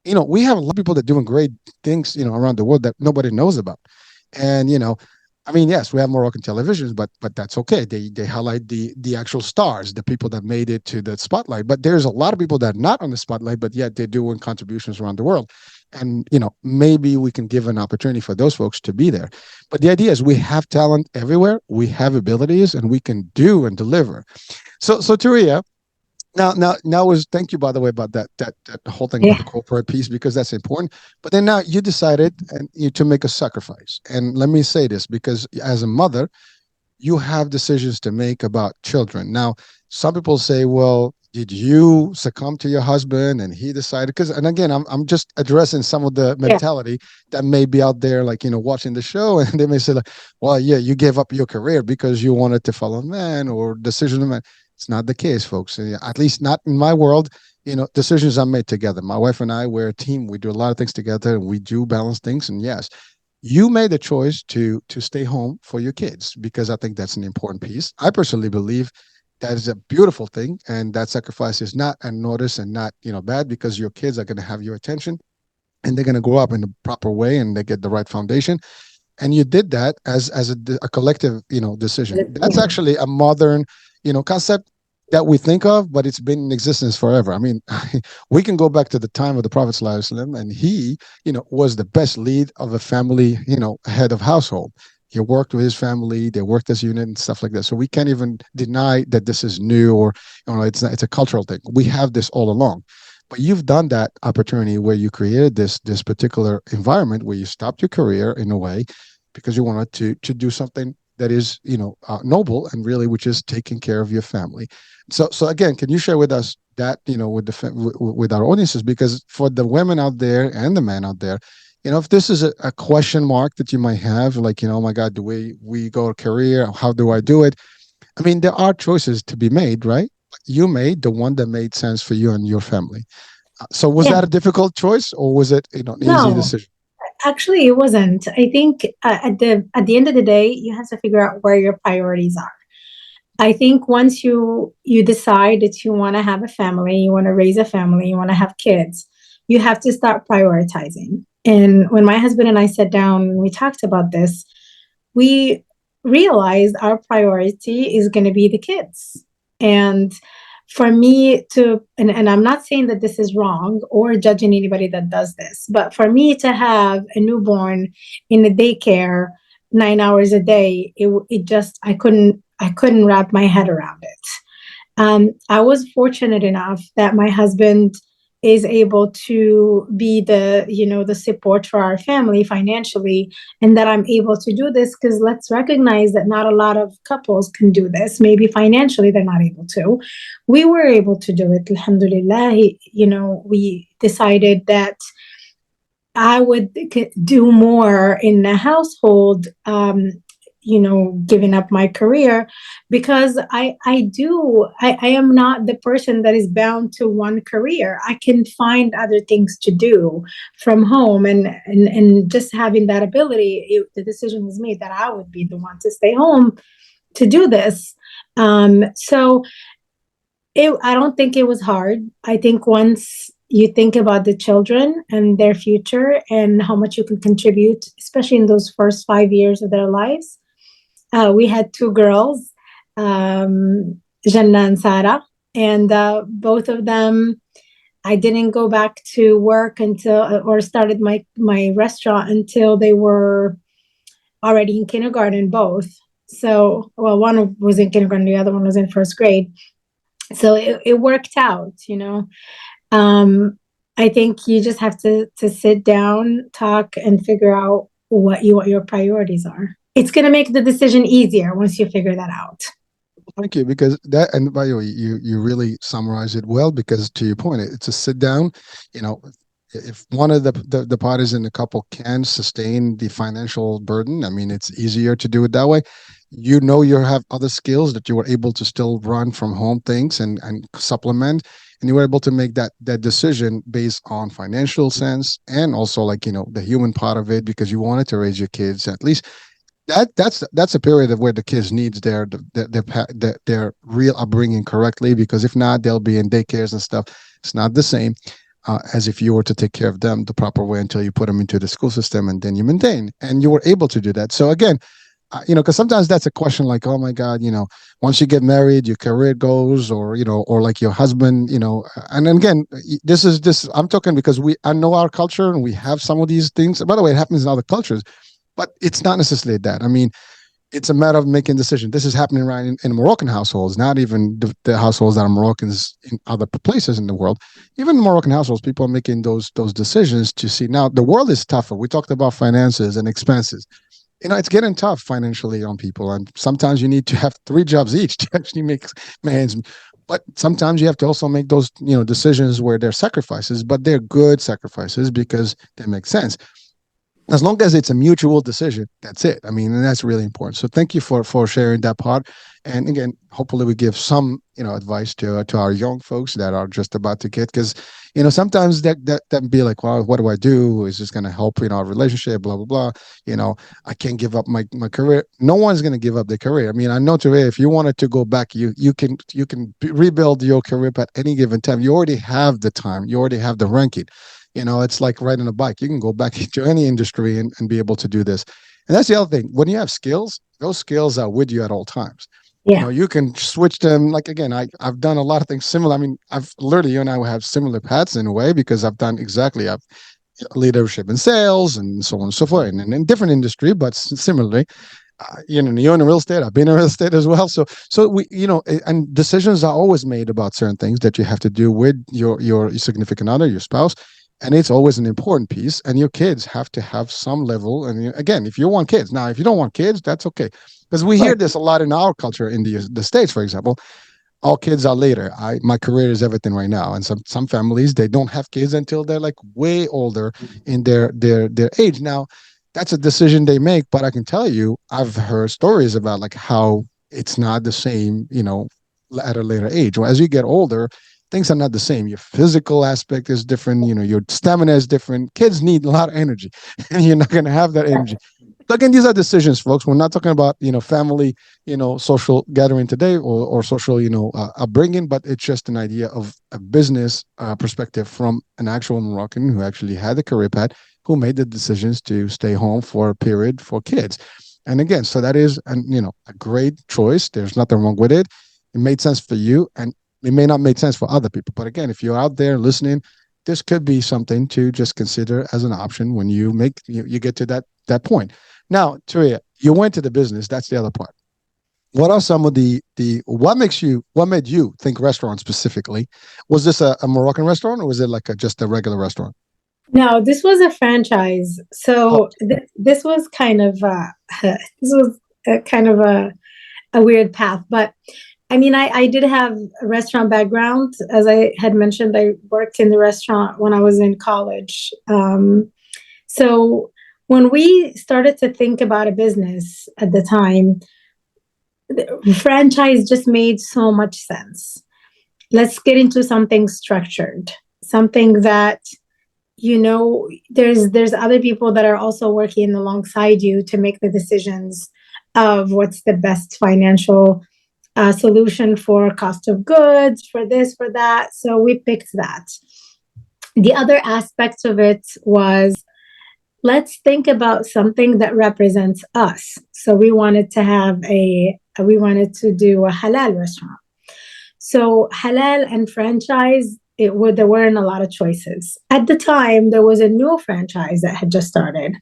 we have a lot of people that are doing great things, around the world that nobody knows about. And I mean, yes, we have Moroccan televisions, but that's okay. They highlight the actual stars, the people that made it to the spotlight. But there's a lot of people that are not on the spotlight, but yet they're doing contributions around the world. And maybe we can give an opportunity for those folks to be there. But the idea is we have talent everywhere, we have abilities, and we can do and deliver. So Taria, now was thank you, by the way, about that whole thing about Yeah. the corporate piece, because that's important. But then now you decided and you to make a sacrifice. And let me say this, because as a mother, you have decisions to make about children. Now, some people say, well, did you succumb to your husband and he decided? Because, and again, I'm just addressing some of the Yeah. mentality that may be out there, like, watching the show, and they may say, like, well, yeah, you gave up your career because you wanted to follow a man or decision of man. It's not the case, folks. At least not in my world. Decisions are made together. My wife and I, we're a team. We do a lot of things together, and we do balance things. And yes, you made the choice to stay home for your kids, because I think that's an important piece. I personally believe that is a beautiful thing, and that sacrifice is not unnoticed and not bad, because your kids are going to have your attention and they're going to grow up in the proper way and they get the right foundation. And you did that as a collective decision. That's Yeah. actually a modern concept. that we think of, but it's been in existence forever. I mean, we can go back to the time of the Prophet ﷺ, and he, was the best lead of a family, head of household. He worked with his family; they worked as a unit and stuff like that. So we can't even deny that this is new, or it's a cultural thing. We have this all along. But you've done that opportunity where you created this particular environment where you stopped your career in a way because you wanted to do something that is noble and really which is taking care of your family. So again, can you share with us that with with our audiences, because for the women out there and the men out there, if this is a question mark that you might have, like, oh my god, do we go to career, how do I do it? I mean, there are choices to be made, right? You made the one that made sense for you and your family. So was Yeah. that a difficult choice, or was it an easy No, decision? actually, it wasn't. I think at the end of the day, you have to figure out where your priorities are. I think once you decide that you want to have a family, you want to raise a family, you want to have kids, you have to start prioritizing. And when my husband and I sat down and we talked about this, we realized our priority is going to be the kids. And for me to, and I'm not saying that this is wrong or judging anybody that does this, but for me to have a newborn in the daycare 9 hours a day, it just, I couldn't wrap my head around it. I was fortunate enough that my husband is able to be the support for our family financially, and that I'm able to do this, because let's recognize that not a lot of couples can do this. Maybe financially they're not able to. We were able to do it, alhamdulillah. We decided that I would do more in the household, giving up my career, because I am not the person that is bound to one career. I can find other things to do from home, and just having that ability, the decision was made that I would be the one to stay home to do this. So I don't think it was hard. I think once you think about the children and their future and how much you can contribute, especially in those first 5 years of their lives. We had two girls, Jannah and Sarah, and both of them, I didn't go back to work until, or started my restaurant until they were already in kindergarten, both. So, well, one was in kindergarten, the other one was in first grade. So it worked out. Um, I think you just have to sit down, talk, and figure out what your priorities are. It's going to make the decision easier once you figure that out. Thank you, because that, and by the way, you really summarize it well, because to your point, it's a sit down. You know, if one of the parties in the couple can sustain the financial burden, I mean, it's easier to do it that way. You have other skills that you were able to still run from home things and supplement, and you were able to make that decision based on financial sense, and also, like, the human part of it, because you wanted to raise your kids at least that's a period of where the kids needs their real upbringing correctly, because if not, they'll be in daycares and stuff. It's not the same as if you were to take care of them the proper way until you put them into the school system and then you maintain, and you were able to do that. So again, because sometimes that's a question, like, oh my god, once you get married, your career goes, or or like your husband, and then again, this I'm talking because I know our culture and we have some of these things. By the way, it happens in other cultures, but it's not necessarily that. I mean, it's a matter of making decisions. This is happening right in Moroccan households, not even the households that are Moroccans in other places in the world. Even in Moroccan households, people are making those decisions to see. Now, the world is tougher. We talked about finances and expenses. It's getting tough financially on people, and sometimes you need to have three jobs each to actually make ends. But sometimes you have to also make those decisions where they're sacrifices, but they're good sacrifices because they make sense. As long as it's a mutual decision, that's it. I mean, and that's really important. So thank you for sharing that part. And again, hopefully we give some advice to our young folks that are just about to get, because sometimes that be like, well, what do I do? Is this going to help our relationship? Blah blah blah. I can't give up my career. No one's going to give up their career. I mean, I know today, if you wanted to go back, you can rebuild your career at any given time. You already have the time. You already have the ranking. It's like riding a bike. You can go back into any industry and be able to do this. And that's the other thing. When you have skills, those skills are with you at all times. Yeah. You can switch them. Like, again, I've done a lot of things similar. I mean, I've literally, you and I have similar paths in a way, because I've done exactly, I've leadership in sales and so on and so forth, and in different industry, but similarly, you're in real estate. I've been in real estate as well. So we, and decisions are always made about certain things that you have to do with your significant other, your spouse, and it's always an important piece. And your kids have to have some level. And again, if you want kids, now if you don't want kids, that's okay, because we hear Right. this a lot in our culture in the States, for example. All kids are later. My career is everything right now, and some families, they don't have kids until they're like way older in their age. Now, that's a decision they make, but I can tell you, I've heard stories about like how it's not the same, at a later age. Well, as you get older, things are not the same. Your physical aspect is different. Your stamina is different. Kids need a lot of energy, and you're not going to have that energy. So again, these are decisions, folks. We're not talking about family, social gathering today, or social, upbringing, but it's just an idea of a business perspective from an actual Moroccan who actually had a career path, who made the decisions to stay home for a period for kids. And again, so that is a great choice. There's nothing wrong with it. It made sense for you, and it may not make sense for other people. But again, if you're out there listening, this could be something to just consider as an option when you get to that point. Now, Touria, you went to the business. That's the other part. What are some of what made you think restaurant specifically? Was this a Moroccan restaurant, or was it like just a regular restaurant? No, this was a franchise. Oh, So this was kind of this was kind of a weird path, but I mean, I did have a restaurant background. As I had mentioned, I worked in the restaurant when I was in college. So when we started to think about a business at the time, the franchise just made so much sense. Let's get into something structured, something that there's other people that are also working alongside you to make the decisions of what's the best financial solution for cost of goods, for this, for that. So we picked that. The other aspect of it was, let's think about something that represents us. So we wanted to do a halal restaurant. So halal and franchise, there weren't a lot of choices. At the time, there was a new franchise that had just started.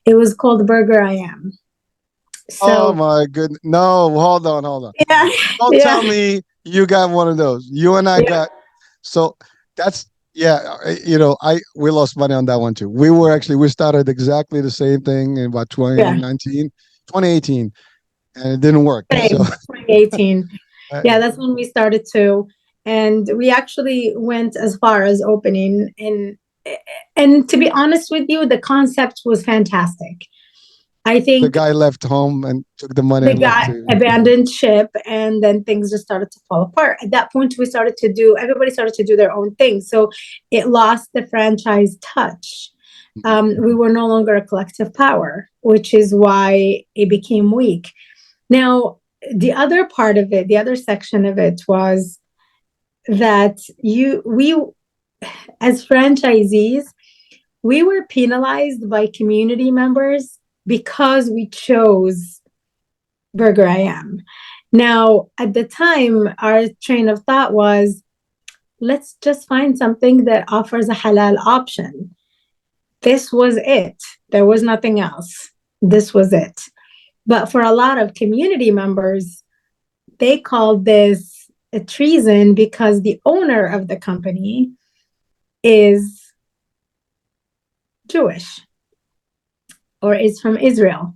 It was called Burger I Am. oh So my goodness! No, hold on. yeah, Don't yeah, tell me you got one of those. You and I yeah, got. So that's, yeah. I we lost money on that one too. We started exactly the same thing in about yeah. 2019, 2018, and it didn't work. So Same, 2018. uh, Yeah, that's when we started too. And we actually went as far as opening and to be honest with you, the concept was fantastic. I the think guy left home and took the money the and left guy too. abandoned ship and then things just started to fall apart. At that point, everybody started to do their own thing. So it lost the franchise touch. We were no longer a collective power, which is why it became weak. Now, the other part of it, the other section of it was that we as franchisees, we were penalized by community members because we chose Burger I Am. Now, at the time, our train of thought was, let's just find something that offers a halal option. This was it. There was nothing else. This was it. But for a lot of community members, they called this a treason because the owner of the company is Jewish or is from Israel.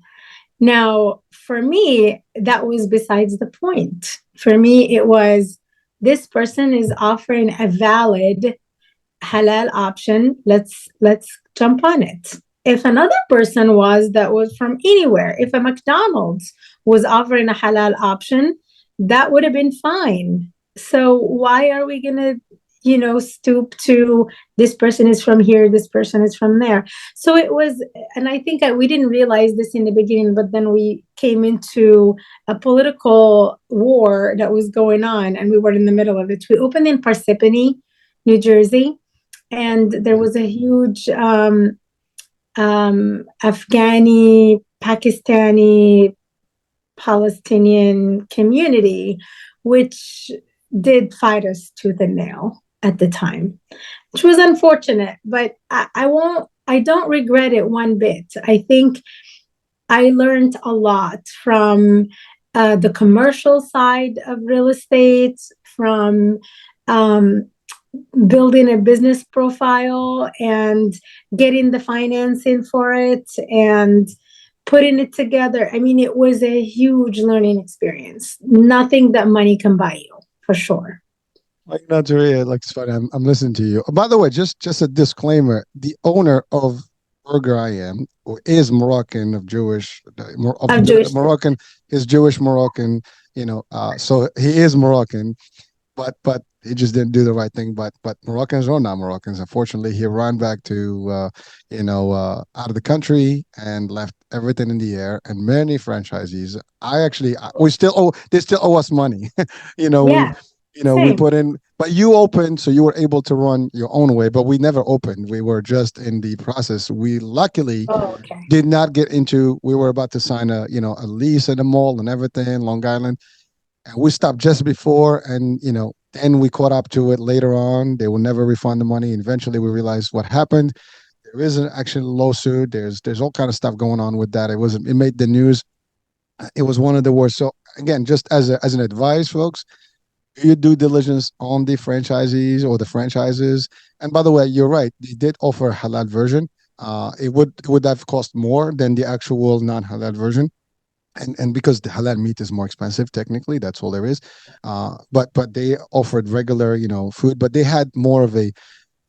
Now, for me, that was besides the point. For me, it was, this person is offering a valid halal option. Let's jump on it. If another person that was from anywhere, if a McDonald's was offering a halal option, that would have been fine. So why are we gonna, stoop to, this person is from here, this person is from there? So it was, and I think we didn't realize this in the beginning, but then we came into a political war that was going on, and we were in the middle of it. We opened in Parsippany, New Jersey, and there was a huge Afghani, Pakistani Palestinian community, which did fight us tooth and nail at the time, which was unfortunate, but I don't regret it one bit. I think I learned a lot from the commercial side of real estate, from um, building a business profile and getting the financing for it and putting it together. I mean, it was a huge learning experience. Nothing that money can buy you, for sure. Like not to read, like it's funny. I'm listening to you. By the way, just a disclaimer: the owner of Burger I Am is Moroccan of Jewish Of Jewish. Moroccan is Jewish Moroccan. So he is Moroccan, but he just didn't do the right thing. But Moroccans or not Moroccans, unfortunately, he ran back to out of the country and left everything in the air. And many franchisees, we still owe they still owe us money. you know we Yeah, we same. put in, but you opened, so you were able to run your own way. But we never opened. We were just in the process. We luckily Oh, okay. did not get into. We were about to sign a lease at the mall and everything, Long Island, and we stopped just before, and then we caught up to it later on. They will never refund the money. And eventually, we realized what happened. There is an actual lawsuit. There's all kind of stuff going on with that. It made the news. It was one of the worst. So again, just as an advice, folks, do your due diligence on the franchisees or the franchises. And by the way, you're right. They did offer a halal version. It would have cost more than the actual non halal version, and because the halal meat is more expensive, technically, that's all there is. But they offered regular, food, but they had more of a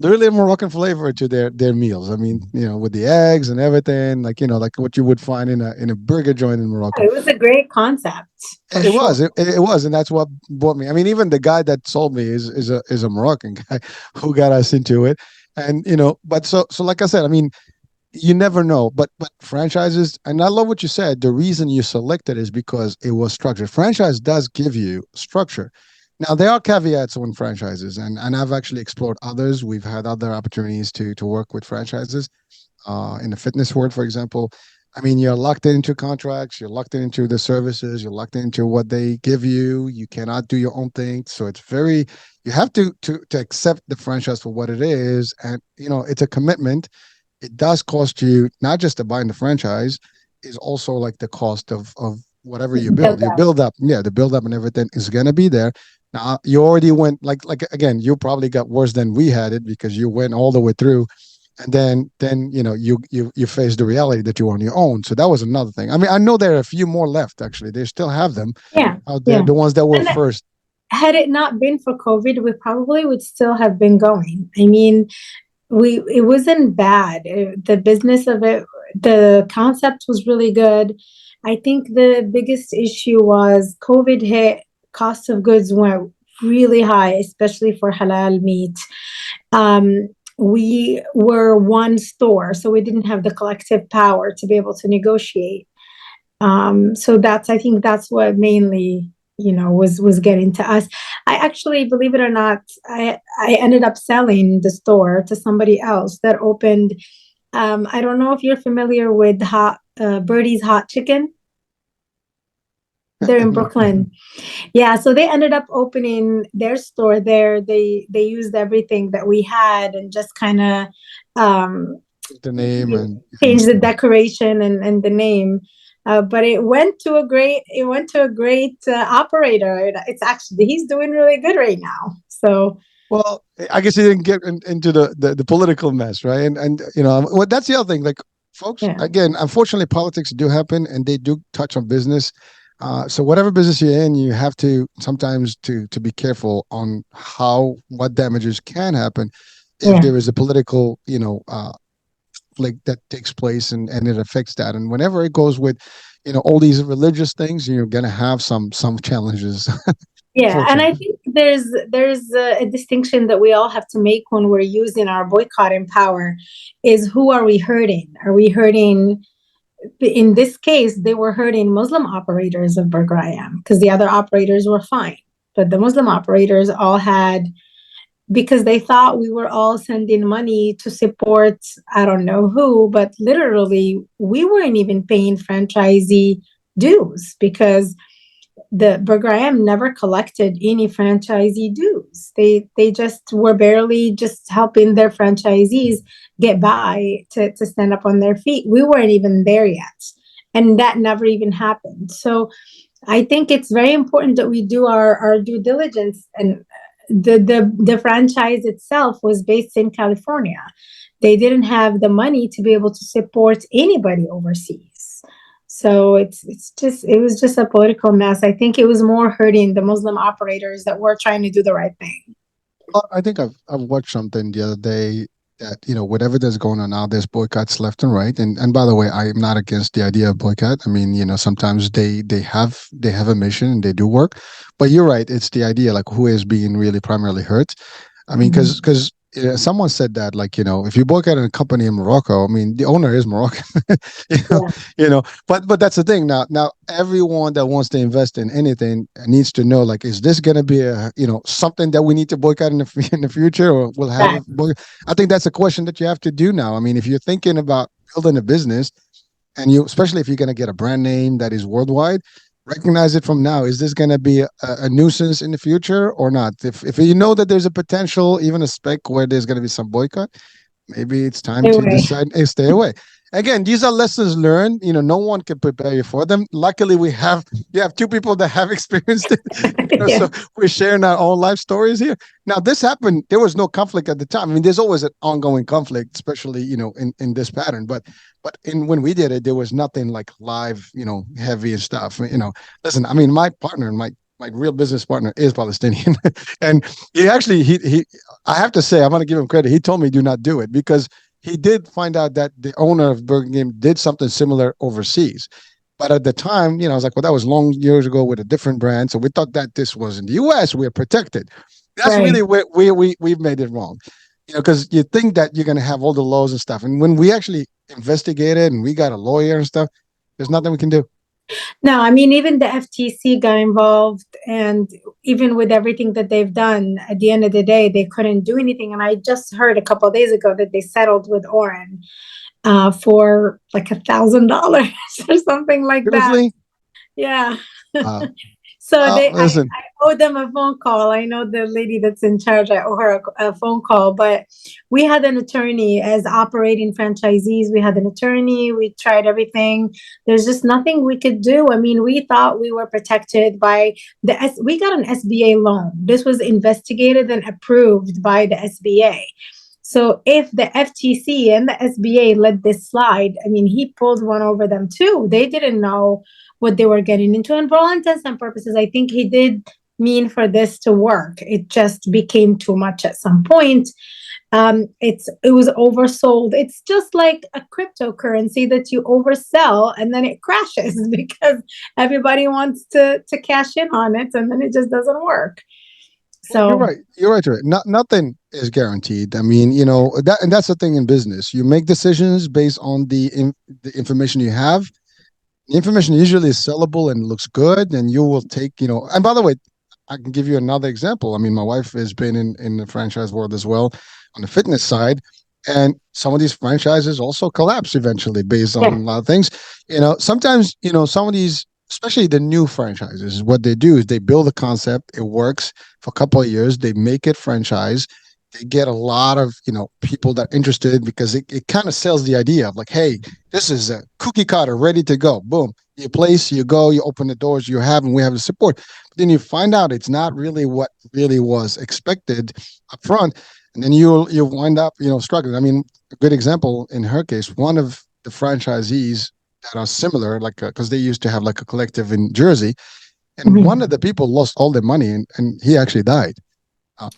literally a Moroccan flavor to their meals. I mean, with the eggs and everything, like what you would find in a burger joint in Morocco. It was a great concept, for It sure. was, it was, and that's what brought me. I mean, even the guy that sold me is a Moroccan guy who got us into it, and but so like I said, I mean, you never know, but franchises, and I love what you said. The reason you selected is because it was structured. Franchise does give you structure. Now there are caveats on franchises, and I've actually explored others. We've had other opportunities to work with franchises in the fitness world, for example. I mean, you're locked into contracts, you're locked into the services, you're locked into what they give you. You cannot do your own thing. So it's very, you have to accept the franchise for what it is. And, it's a commitment. It does cost you not just to buy in the franchise, is also like the cost of whatever you build. Build You up. build up, yeah, the build up and everything is gonna be there. Now you already went like again, you probably got worse than we had it because you went all the way through, and then you face the reality that you're on your own. So that was another thing. I mean, I know there are a few more left. Actually, they still have them Yeah, out there, yeah. the ones that were And first. had it not been for COVID, we probably would still have been going. I mean, it wasn't bad. The business of it, the concept was really good. I think the biggest issue was COVID hit, cost of goods went really high, especially for halal meat. Um, we were one store, so we didn't have the collective power to be able to negotiate. So I think that's what mainly, was getting to us. I actually, believe it or not, I ended up selling the store to somebody else that opened. I don't know if you're familiar with Birdie's Hot Chicken. They're in Brooklyn. Yeah, so they ended up opening their store there. They used everything that we had and just kind of The name and changed the decoration and the name. But it went to a great operator. It's actually, he's doing really good right now. So well, I guess he didn't get into the political mess, right? And well, that's the other thing. Like, folks, yeah, again, unfortunately, politics do happen, and they do touch on business. So whatever business you're in, you have to sometimes to be careful on what damages can happen if yeah. there is a political, like that takes place, and it affects that. And whenever it goes with, all these religious things, you're gonna have some challenges, Yeah, and I unfortunately. think there's a distinction that we all have to make when we're using our boycotting power is who are we hurting? Are we hurting, in this case, they were hurting Muslim operators of Burger I Am because the other operators were fine. But the Muslim operators all had, because they thought we were all sending money to support, I don't know who, but literally we weren't even paying franchisee dues because the Burger I Am never collected any franchisee dues. They just were barely just helping their franchisees get by to stand up on their feet. We weren't even there yet. And that never even happened. So I think it's very important that we do our due diligence. And the franchise itself was based in California. They didn't have the money to be able to support anybody overseas. So it was just a political mess. I think it was more hurting the Muslim operators that were trying to do the right thing. I think I've watched something the other day that whatever that's going on now, there's boycotts left and right. And by the way, I am not against the idea of boycott. I mean, sometimes they have a mission and they do work, but you're right. It's the idea like who is being really primarily hurt. I mean, Mhm. because someone said that like if you boycott a company in Morocco, I mean the owner is Moroccan, you know, Yeah, but that's the thing. Now everyone that wants to invest in anything needs to know like is this going to be a something that we need to boycott in in the future or we'll have right. a I think that's a question that you have to do now. I mean, if you're thinking about building a business and especially if you're going to get a brand name that is worldwide, recognize it from now. Is this going to be a nuisance in the future or not? If you know that there's a potential, even a speck where there's going to be some boycott, maybe it's time to Anyway, decide, hey, stay away. Again, these are lessons learned. No one can prepare you for them. Luckily, you have two people that have experienced it. yeah, So we're sharing our own life stories here. Now, this happened. There was no conflict at the time. I mean, there's always an ongoing conflict, especially in this pattern. But in when we did it, there was nothing like live, heavy and stuff. Listen. I mean, my partner, my real business partner is Palestinian, and he I have to say, I'm going to give him credit. He told me do not do it because he did find out that the owner of Burger King did something similar overseas. But at the time, I was like, well, that was long years ago with a different brand. So we thought that this was in the US, we're protected. That's really right. where we've made it wrong. Because you think that you're going to have all the laws and stuff. And when we actually investigated and we got a lawyer and stuff, there's nothing we can do. No, I mean, even the FTC got involved, and even with everything that they've done, at the end of the day, they couldn't do anything. And I just heard a couple of days ago that they settled with Oren for like $1,000 or something like that. Seriously? Yeah. Uh, So well, I listen, owe them a phone call. I know the lady that's in charge. I owe her a phone call. But we had an attorney as operating franchisees. We had an attorney. We tried everything. There's just nothing we could do. I mean, we thought we were protected by we got an SBA loan. This was investigated and approved by the SBA. So if the FTC and the SBA let this slide, I mean, he pulled one over them too. They didn't know what they were getting into. And for all intents and purposes, I think he did mean for this to work. It just became too much at some point. It was oversold. It's just like a cryptocurrency that you oversell and then it crashes because everybody wants to cash in on it and then it just doesn't work. well, you're So right. You're right. You're right. Nothing is guaranteed. I mean, and that's the thing in business. You make decisions based on the information you have. The information usually is sellable and looks good, and you will take. And by the way, I can give you another example. I mean, my wife has been in the franchise world as well on the fitness side, and some of these franchises also collapse eventually based on yeah, a lot of things. Sometimes some of these, especially the new franchises, what they do is they build a concept, it works for a couple of years, they make it franchise. They get a lot of people that are interested because it kind of sells the idea of like, hey, this is a cookie cutter ready to go. Boom, you place, you go, you open the doors, you have, and we have the support. But then you find out it's not really what really was expected up front, and then you wind up struggling. I mean, a good example in her case, one of the franchisees that are similar, like because they used to have like a collective in Jersey, and one mhm. of the people lost all their money, and he actually died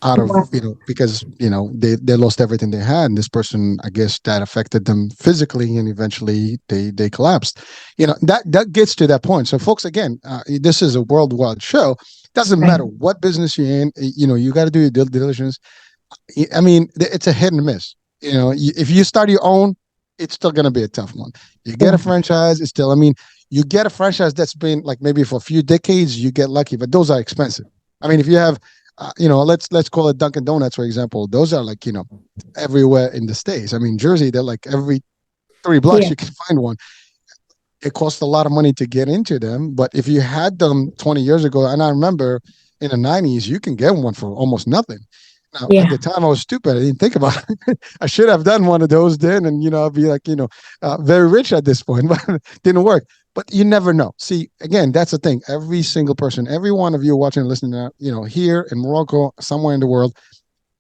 out of Wow. because they lost everything they had, and this person, I guess, that affected them physically, and eventually they collapsed. That gets to that point. So folks, again, this is a worldwide show. Doesn't Right. matter what business you're in, you got to do your due diligence. I mean, it's a hit and miss. If you start your own, it's still going to be a tough one. You get a Yeah. franchise, it's still. I mean, you get a franchise that's been like maybe for a few decades, you get lucky, but those are expensive. I mean, if you have, let's call it Dunkin' Donuts for example. Those are like everywhere in the states. I mean, Jersey, they're like every 3 blocks Yeah. you can find one. it costs a lot of money to get into them. But if you had them 20 years ago, and I remember in the 90s, you can get one for almost nothing. Now, at Yeah. the time, I was stupid. I didn't think about it. I should have done one of those then, and I'd be like, very rich at this point, but it didn't work. But you never know. See, again, that's the thing. Every single person, every one of you watching and listening, here in Morocco, somewhere in the world,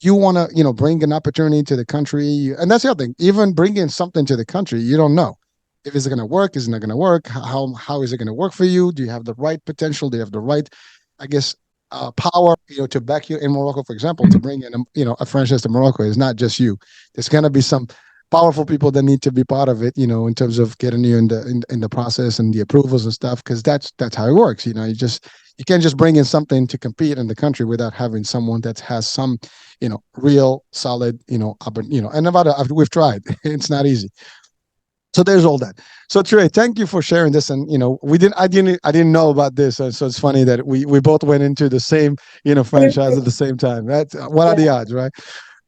you want to, bring an opportunity to the country. And that's the other thing. Even bringing something to the country, you don't know if it's going to work, is it not going to work? How is it going to work for you? Do you have the right potential? Do you have the right, I guess, power, to back you in Morocco, for example, to bring in, a franchise to Morocco is not just you. There's going to be some powerful people that need to be part of it, in terms of getting you in the process and the approvals and stuff, because that's how it works. You can't just bring in something to compete in the country without having someone that has some, real solid, and we've tried. It's not easy. So there's all that. So Trey, thank you for sharing this. And I didn't know about this. So it's funny that we both went into the same franchise at the same time. That's what are Yeah. the odds, right?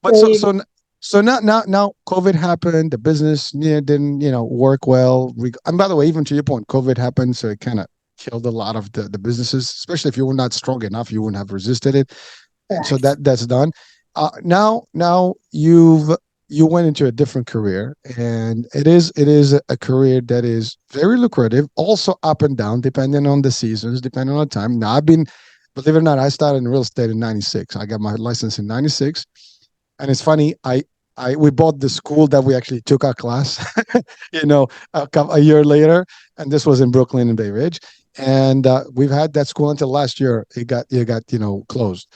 But There so you so so now COVID happened. The business didn't work well. And by the way, even to your point, COVID happened, so it kind of killed a lot of the businesses. Especially if you were not strong enough, you wouldn't have resisted it. And so correct. that's done. Now you went into a different career, and it is a career that is very lucrative, also up and down depending on the seasons, depending on the time. Now believe it or not, I started in real estate in '96. I got my license in '96, and it's funny. We bought the school that we actually took our class, a year later, and this was in Brooklyn and Bay Ridge, and we've had that school until last year. It got closed.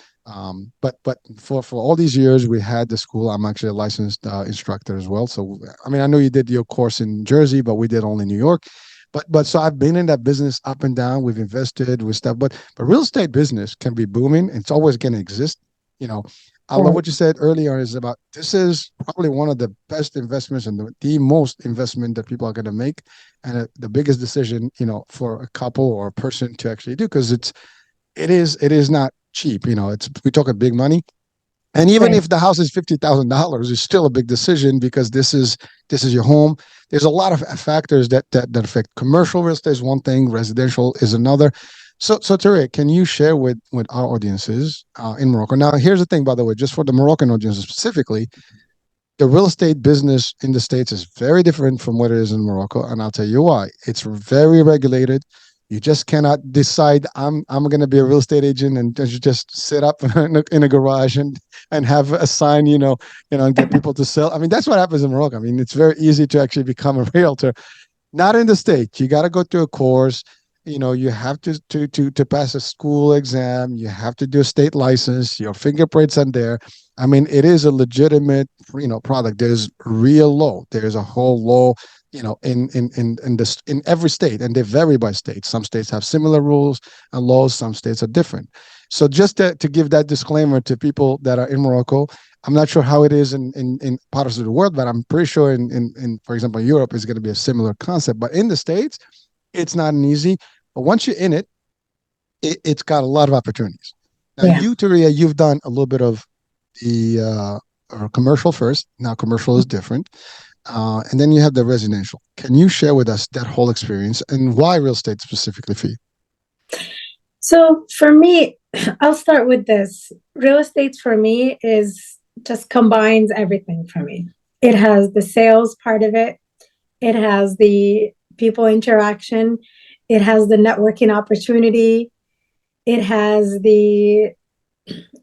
But for all these years, we had the school. I'm actually a licensed instructor as well. So I mean, I know you did your course in Jersey, but we did only New York. But so I've been in that business up and down. We've invested with stuff, but real estate business can be booming. It's always going to exist. You know, I love Right. what you said earlier. Is about this is probably one of the best investments and the most investment that people are going to make, and the biggest decision for a couple or a person to actually do, because it is not cheap. It's we talk about big money, and even Right. if the house is $50,000, it's still a big decision because this is your home. There's a lot of factors that affect. Commercial real estate is one thing, residential is another. So Tariq, can you share with our audiences in Morocco? Now, here's the thing, by the way, just for the Moroccan audiences specifically, the real estate business in the States is very different from what it is in Morocco, and I'll tell you why. It's very regulated. You just cannot decide I'm going to be a real estate agent and just sit up in a garage and have a sign, and get people to sell. I mean, that's what happens in Morocco. I mean, it's very easy to actually become a realtor. Not in the States. You got to go through a course. You have to pass a school exam. You have to do a state license. Your fingerprints on there. I mean, it is a legitimate, product. There's real law. There's a whole law, in every state, and they vary by state. Some states have similar rules and laws. Some states are different. So just to give that disclaimer to people that are in Morocco, I'm not sure how it is in parts of the world, but I'm pretty sure in for example, Europe is going to be a similar concept. But in the States, it's not an easy. But once you're in it's got a lot of opportunities. Now, Yeah. you, Taria, you've done a little bit of the commercial first. Now, commercial is different. And then you have the residential. Can you share with us that whole experience and why real estate specifically for you? So for me, I'll start with this. Real estate for me is just combines everything for me. It has the sales part of it. It has the people interaction. It has the networking opportunity. It has the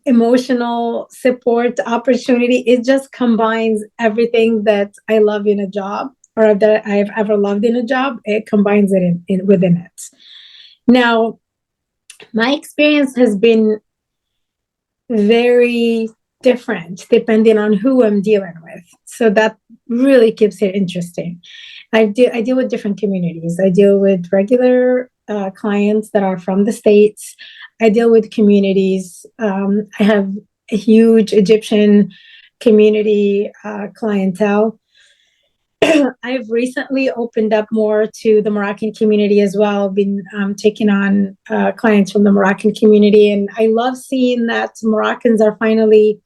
emotional support opportunity. It just combines everything that I love in a job or that I've ever loved in a job. It combines it in within it. Now, my experience has been very different depending on who I'm dealing with. So that really keeps it interesting. I deal with different communities. I deal with regular clients that are from the States. I deal with communities. I have a huge Egyptian community clientele. I've recently opened up more to the Moroccan community as well. Been taking on clients from the Moroccan community, and I love seeing that Moroccans are finally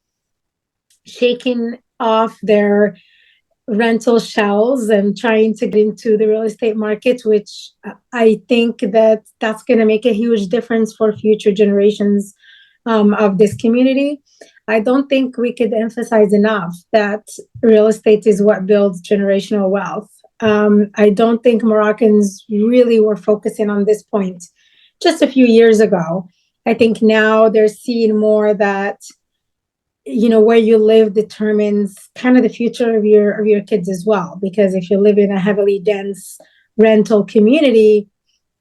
shaking off their rental shells and trying to get into the real estate market, which I think that that's going to make a huge difference for future generations of this community. I don't think we could emphasize enough that real estate is what builds generational wealth. I don't think Moroccans really were focusing on this point just a few years ago. I think now they're seeing more that where you live determines kind of the future of your kids as well. Because if you live in a heavily dense rental community,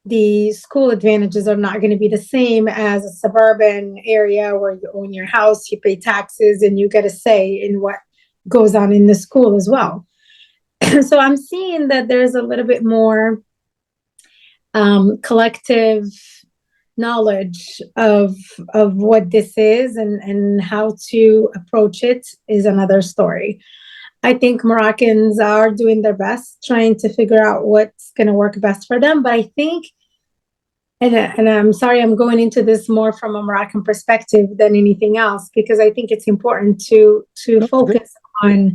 the school advantages are not going to be the same as a suburban area where you own your house, you pay taxes, and you get a say in what goes on in the school as well. So I'm seeing that there's a little bit more collective knowledge of what this is, and how to approach it is another story. I think Moroccans are doing their best trying to figure out what's going to work best for them. But I think, and I'm sorry, I'm going into this more from a Moroccan perspective than anything else, because I think it's important to That's good. focus on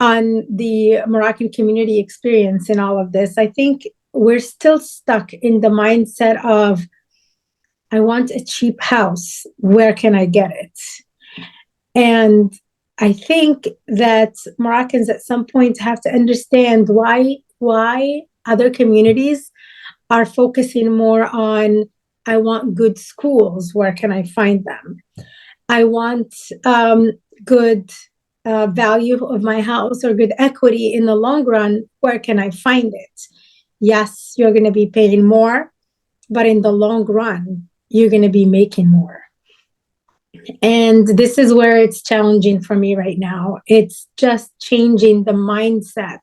the Moroccan community experience in all of this. I think we're still stuck in the mindset of, I want a cheap house. Where can I get it? And I think that Moroccans at some point have to understand why other communities are focusing more on, I want good schools. Where can I find them? I want good value of my house or good equity in the long run. Where can I find it? Yes, you're going to be paying more, but in the long run, you're going to be making more. And this is where it's challenging for me right now. It's just changing the mindset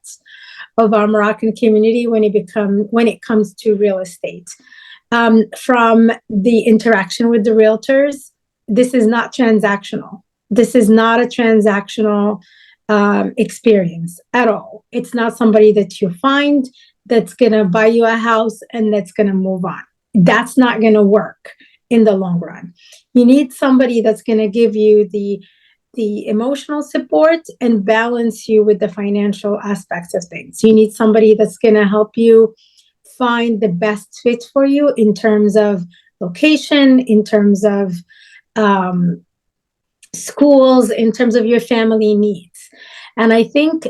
of our Moroccan community when it comes to real estate. From the interaction with the realtors, this is not transactional. This is not a transactional experience at all. It's not somebody that you find that's going to buy you a house and that's going to move on. That's not going to work in the long run. You need somebody that's going to give you the emotional support and balance you with the financial aspects of things. You need somebody that's going to help you find the best fit for you in terms of location, in terms of schools, in terms of your family needs. And I think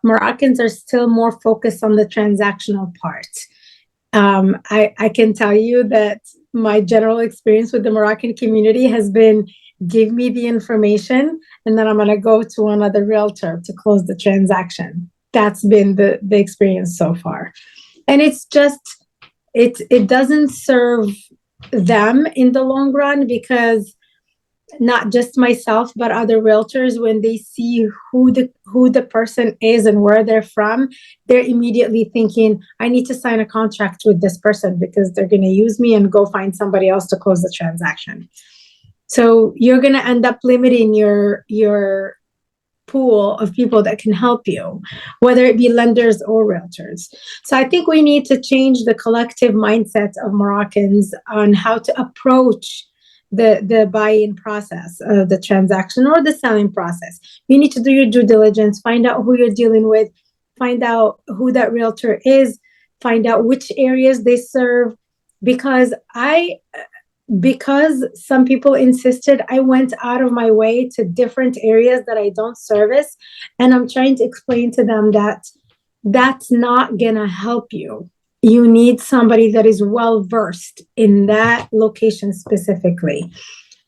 Moroccans are still more focused on the transactional part. I can tell you that my general experience with the Moroccan community has been, give me the information and then I'm going to go to another realtor to close the transaction. That's been the experience so far. And it's just, it doesn't serve them in the long run, because not just myself, but other realtors, when they see who the person is and where they're from, they're immediately thinking, I need to sign a contract with this person because they're going to use me and go find somebody else to close the transaction. So you're going to end up limiting your pool of people that can help you, whether it be lenders or realtors. So I think we need to change the collective mindset of Moroccans on how to approach the buy-in process of the transaction or the selling process. You need to do your due diligence, find out who you're dealing with, find out who that realtor is, find out which areas they serve. Because some people insisted, I went out of my way to different areas that I don't service. And I'm trying to explain to them that that's not gonna help you. You need somebody that is well-versed in that location specifically.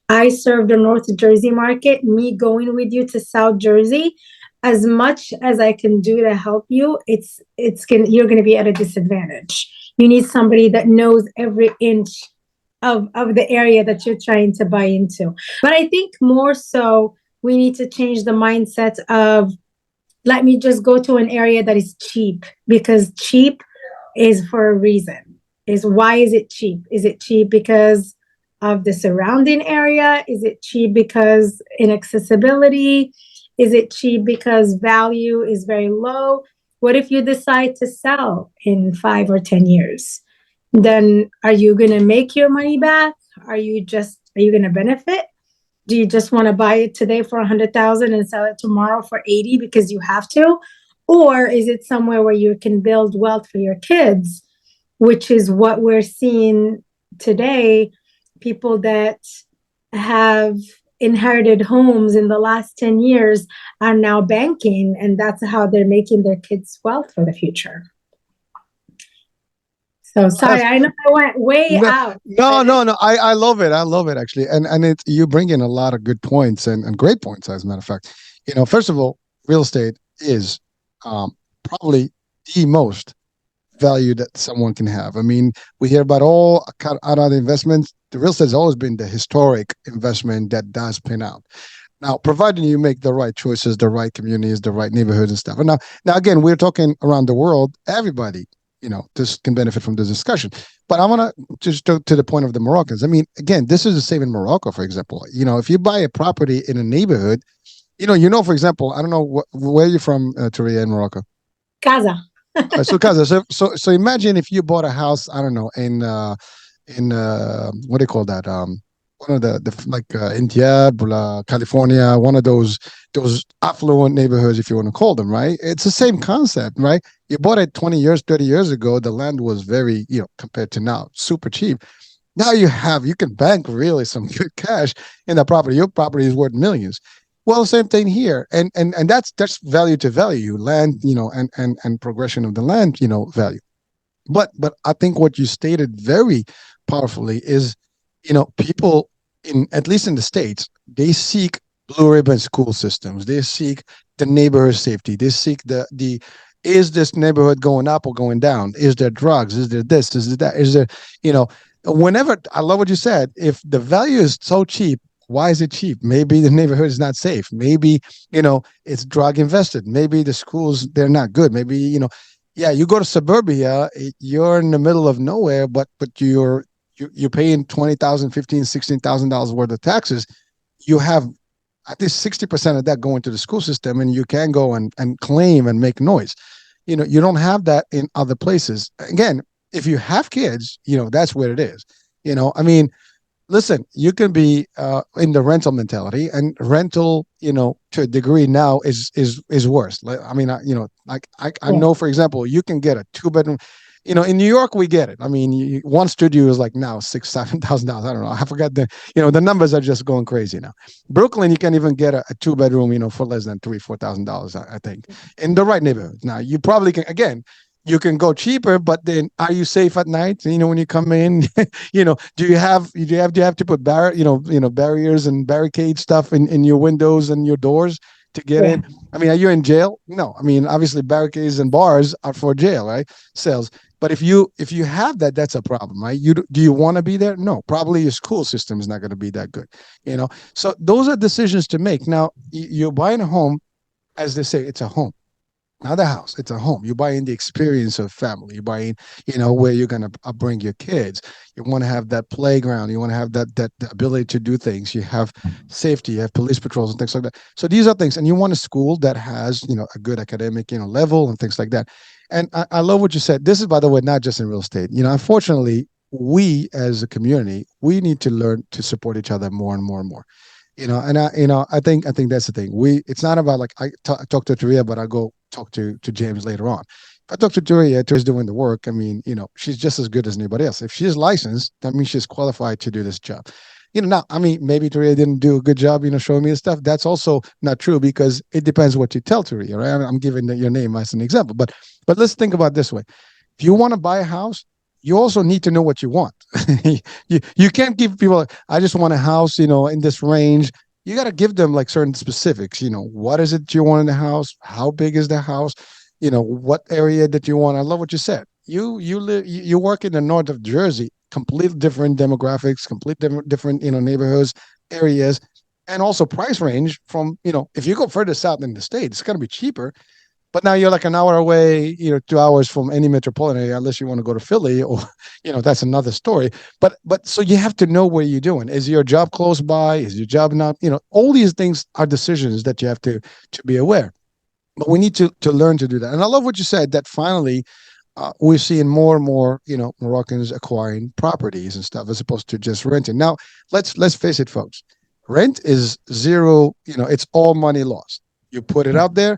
I serve the North Jersey market. Me going with you to South Jersey, as much as I can do to help you, you're going to be at a disadvantage. You need somebody that knows every inch of the area that you're trying to buy into. But I think more so, we need to change the mindset of, let me just go to an area that is cheap, because cheap is for a reason. Why is it cheap? Is it cheap because of the surrounding area? Is it cheap because inaccessibility? Is it cheap because value is very low? What if you decide to sell in 5 or 10 years? Then are you going to make your money back? Are you going to benefit? Do you just want to buy it today for 100,000 and sell it tomorrow for 80 because you have to? Or is it somewhere where you can build wealth for your kids, which is what we're seeing today? People that have inherited homes in the last 10 years are now banking, and that's how they're making their kids wealth for the future. So sorry, That's I know I went way no, out, no, but no, no. I love it. I love it actually, and it you bring in a lot of good points and great points as a matter of fact. First of all, real estate is probably the most value that someone can have. I mean, we hear about all kind of other investments. The real estate has always been the historic investment that does pin out. Now, providing you make the right choices, the right communities, the right neighborhoods and stuff. And now again, we're talking around the world. Everybody, this can benefit from this discussion. But I want to just to the point of the Moroccans. I mean, again, this is the same in Morocco, for example. If you buy a property in a neighborhood, for example, I don't know where you're from, Touria in Morocco. Gaza. So, Kaza, so imagine if you bought a house, I don't know, in what do you call that? One of the like India, California, one of those affluent neighborhoods, if you want to call them, right? It's the same concept, right? You bought it 20 years, 30 years ago. The land was very, compared to now, super cheap. Now you can bank really some good cash in that property. Your property is worth millions. Well, same thing here, and that's value to value, land, and progression of the land, value. But I think what you stated very powerfully is, people in at least in the States, they seek blue ribbon school systems. They seek the neighborhood safety. They seek the is this neighborhood going up or going down? Is there drugs? Is there this? Is there that? Is there, you know, whenever I love what you said, if the value is so cheap, why is it cheap? Maybe the neighborhood is not safe. Maybe, it's drug invested. Maybe the schools, they're not good. Maybe, yeah, you go to suburbia, you're in the middle of nowhere, but you're paying 20,000, 15, $16,000 worth of taxes. You have at least 60% of that going to the school system, and you can go and claim and make noise. You don't have that in other places. Again, if you have kids, that's where it is. I mean, listen, you can be in the rental mentality, and rental, to a degree now is worse. Like, I mean, I Yeah. know, for example, you can get a 2 bedroom. In New York, we get it. I mean, one studio is like now $6,000, $7,000. I don't know. I forgot the numbers are just going crazy now. Brooklyn, you can't even get a 2 bedroom, for less than $3,000, $4,000, I think, in the right neighborhood. Now, you probably can, again, you can go cheaper, but then are you safe at night? When you come in, do you have to put barriers and barricade stuff in your windows and your doors to get Yeah. in? I mean, are you in jail? No. I mean, obviously barricades and bars are for jail, right? Cells. But if you have that, that's a problem, right? Do you want to be there? No. Probably your school system is not going to be that good. So those are decisions to make. Now, you're buying a home, as they say, it's a home, not a house. It's a home. You're buying the experience of family. You're buying, where you're gonna bring your kids. You want to have that playground. You want to have that the ability to do things. You have safety. You have police patrols and things like that. So these are things, and you want a school that has a good academic level and things like that. And I love what you said. This is, by the way, not just in real estate. Unfortunately, we as a community, we need to learn to support each other more and more and more. And I think that's the thing. It's not about like talk to Taria, but I go talk to James later on. If I talk to Touria, Turia's doing the work. I mean, she's just as good as anybody else. If she's licensed, that means she's qualified to do this job. Now, I mean, maybe Touria didn't do a good job, showing me the stuff. That's also not true, because it depends what you tell Touria, right? I'm giving your name as an example, but let's think about it this way. If you want to buy a house, you also need to know what you want. you can't give people, I just want a house, in this range. You got to give them like certain specifics. What is it you want in the house? How big is the house? What area that you want. I love what you said. You work in the north of Jersey, completely different demographics, completely different neighborhoods, areas, and also price range from if you go further south in the state, it's going to be cheaper. But now you're like an hour away, 2 hours from any metropolitan area, unless you want to go to Philly, or that's another story. But so you have to know where you're doing. Is your job close by? Is your job not? All these things are decisions that you have to be aware. But we need to learn to do that. And I love what you said, that finally we're seeing more and more Moroccans acquiring properties and stuff, as opposed to just renting. Now let's face it, folks. Rent is zero. It's all money lost. You put it out there,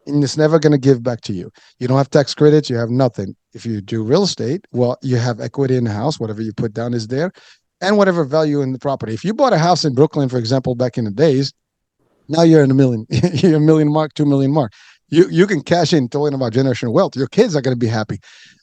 and it's never going to give back to you. You don't have tax credits, you have nothing. If you do real estate, well, you have equity in the house, whatever you put down is there, and whatever value in the property. If you bought a house in Brooklyn, for example, back in the days, now you're in a million, you're a million mark, 2 million mark. You can cash in, talking about generational wealth. Your kids are going to be happy.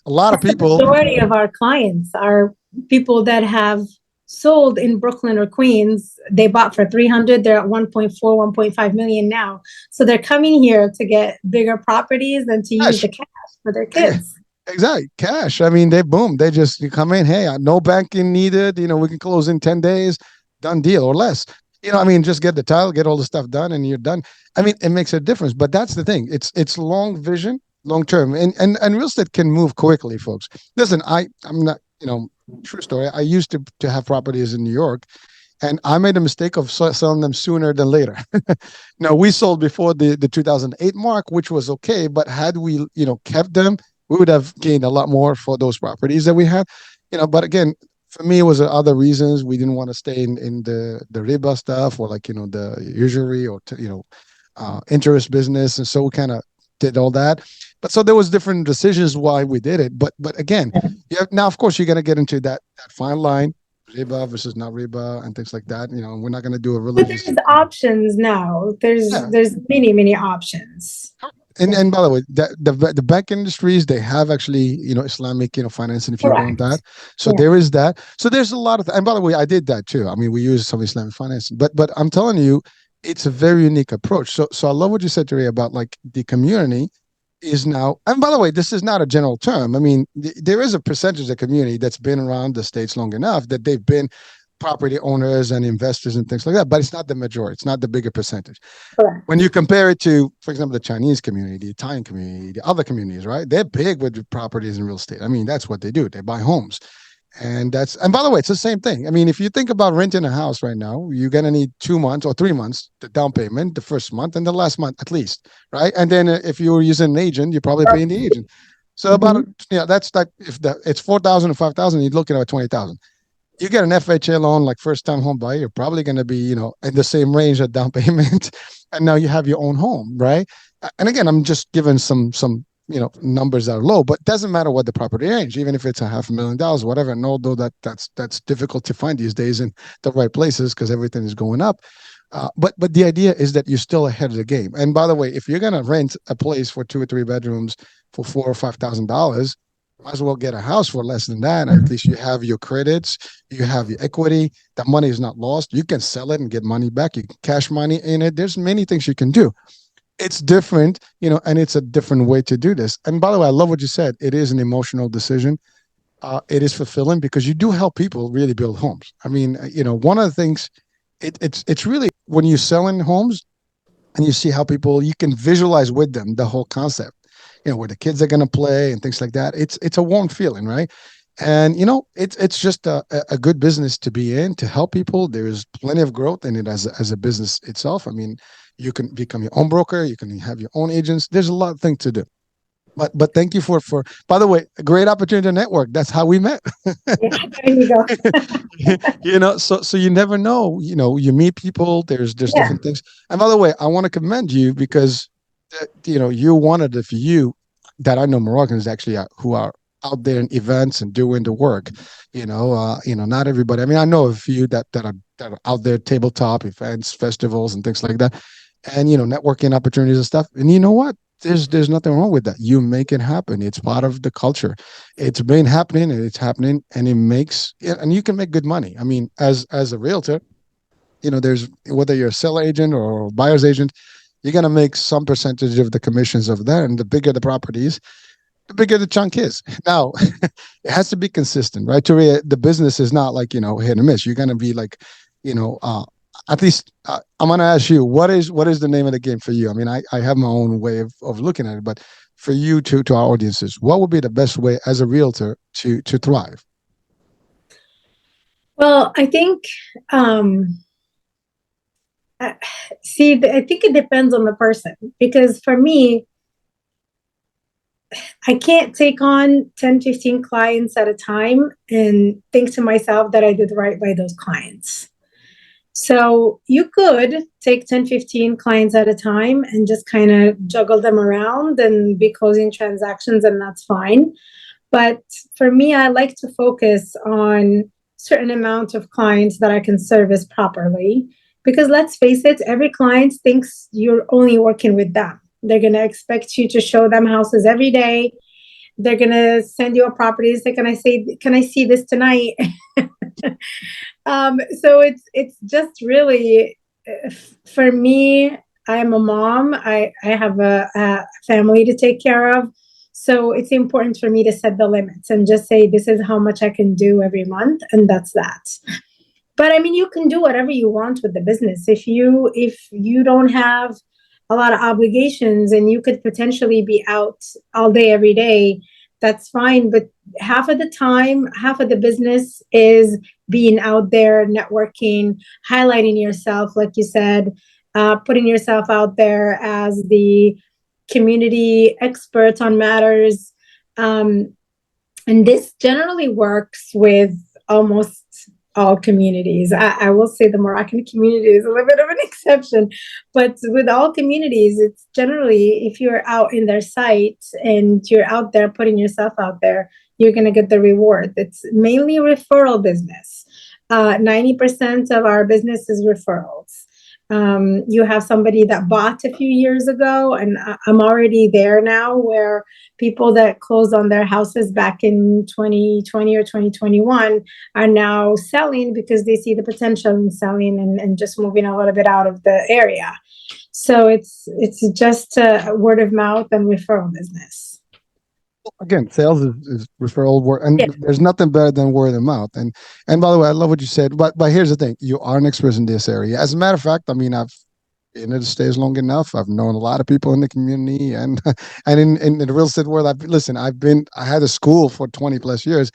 A lot of The people, majority of our clients are people that have sold in Brooklyn or Queens. They bought for 300, they're at 1.4, 1.5 million now. So they're coming here to get bigger properties and to use gosh, the cash for their kids. exactly. Cash. I mean, they boom. They just you come in. Hey, no banking needed. We can close in 10 days. Done deal or less. I mean, just get the title, get all the stuff done, and you're done. I mean, it makes a difference. But that's the thing. It's long vision, long term, and real estate can move quickly, folks. Listen, I'm not. True story. I used to have properties in New York, and I made a mistake of selling them sooner than later. Now we sold before the 2008 mark, which was okay, but had we kept them, we would have gained a lot more for those properties that we had. But again, for me, it was other reasons. We didn't want to stay in the riba stuff or like the usury or interest business, and so we kind of did all that. But so there was different decisions why we did it. But again, now of course you're gonna get into that fine line, riba versus not riba and things like that. We're not gonna do a But religious. there's options now. There's Yeah. there's many, many options. And by the way, the bank industries, they have actually Islamic financing if you want that. Correct. So Yeah. there is that. So there's a lot of and by the way, I did that too. I mean, we use some Islamic financing, but I'm telling you, it's a very unique approach. So I love what you said, Tori, about like the community is now. And by the way, this is not a general term. I mean, there is a percentage of the community that's been around the states long enough that they've been property owners and investors and things like that. But it's not the majority. It's not the bigger percentage when Correct. you compare it to, for example, the Chinese community, the Italian community, the other communities, right? They're big with properties and real estate. I mean, that's what they do. They buy homes. And by the way, it's the same thing. I mean, if you think about renting a house right now, you're going to need 2 months or 3 months, the down payment, the first month and the last month at least, right? And then if you're using an agent, you're probably paying the agent. So about, Mhm. that's like, if it's 4,000 or 5,000, you're looking at 20,000. You get an FHA loan, like first time home buyer, you're probably going to be, in the same range of down payment. And now you have your own home, right? And again, I'm just giving some, numbers that are low, but it doesn't matter what the property range, even if it's $500,000, whatever. And although that's difficult to find these days in the right places because everything is going up. But the idea is that you're still ahead of the game. And by the way, if you're gonna rent a place for 2 or 3 bedrooms for $4 or $5,000, might as well get a house for less than that. At least you have your credits, you have your equity. That money is not lost. You can sell it and get money back. You can cash money in it. There's many things you can do. It's different, and it's a different way to do this. And by the way, I love what you said. It is an emotional decision. It is fulfilling because you do help people really build homes. I mean, one of the things it's really when you're selling homes and you see how people you can visualize with them the whole concept, where the kids are going to play and things like that. It's a warm feeling, right? And it's just a good business to be in to help people. There is plenty of growth in it as a business itself. I mean, you can become your own broker, you can have your own agents. There's a lot of things to do. But thank you for by the way, a great opportunity to network. That's how we met. Yeah, there you go. So you never know. You meet people. There's Yeah. different things. And by the way, I want to commend you because you're one of the few that I know Moroccans actually who are out there in events and doing the work. Not everybody. I mean, I know a few that are out there tabletop events, festivals, and things like that, and networking opportunities and stuff. And you know what? There's nothing wrong with that. You make it happen. It's part of the culture. It's been happening and it's happening, and it makes and you can make good money. I mean, as a realtor, there's whether you're a seller agent or a buyer's agent, you're gonna make some percentage of the commissions of that, and the bigger the properties, the bigger the chunk is. Now, it has to be consistent, right? Touria, the business is not like hit and miss. You're gonna be like, you know, uh, at least I'm gonna ask you what is the name of the game for you? I mean, I have my own way of looking at it, but for you to our audiences, what would be the best way as a realtor to thrive? Well, I think, um, uh, see, I think it depends on the person because for me, I can't take on 10, 15 clients at a time and think to myself that I did right by those clients. So you could take 10, 15 clients at a time and just kind of juggle them around and be closing transactions, and that's fine. But for me, I like to focus on certain amount of clients that I can service properly. Because let's face it, every client thinks you're only working with them. They're going to expect you to show them houses every day. They're going to send you a property. Say, can I see this tonight? So it's just really, for me, I'm a mom. I have a family to take care of. So it's important for me to set the limits and just say, this is how much I can do every month. And that's that. But I mean, you can do whatever you want with the business. If you don't have a lot of obligations and you could potentially be out all day, every day, that's fine. But half of the time, half of the business is being out there, networking, highlighting yourself, like you said, putting yourself out there as the community expert on matters. Um, and this generally works with almost all communities. I will say the Moroccan community is a little bit of an exception, but with all communities, it's generally, if you're out in their site and you're out there putting yourself out there, you're going to get the reward. It's mainly a referral business. 90% of our business is referrals. You have somebody that bought a few years ago, and I'm already there now, where people that closed on their houses back in 2020 or 2021 are now selling because they see the potential in selling and just moving a little bit out of the area. So it's just a word of mouth and referral business. Again, sales is referral word, Yeah, and there's nothing better than word of mouth. And by the way, I love what you said. But here's the thing: you are an expert in this area. As a matter of fact, I mean, I've been in the States long enough. I've known a lot of people in the community, and and in the real estate world. I had a school for 20 plus years.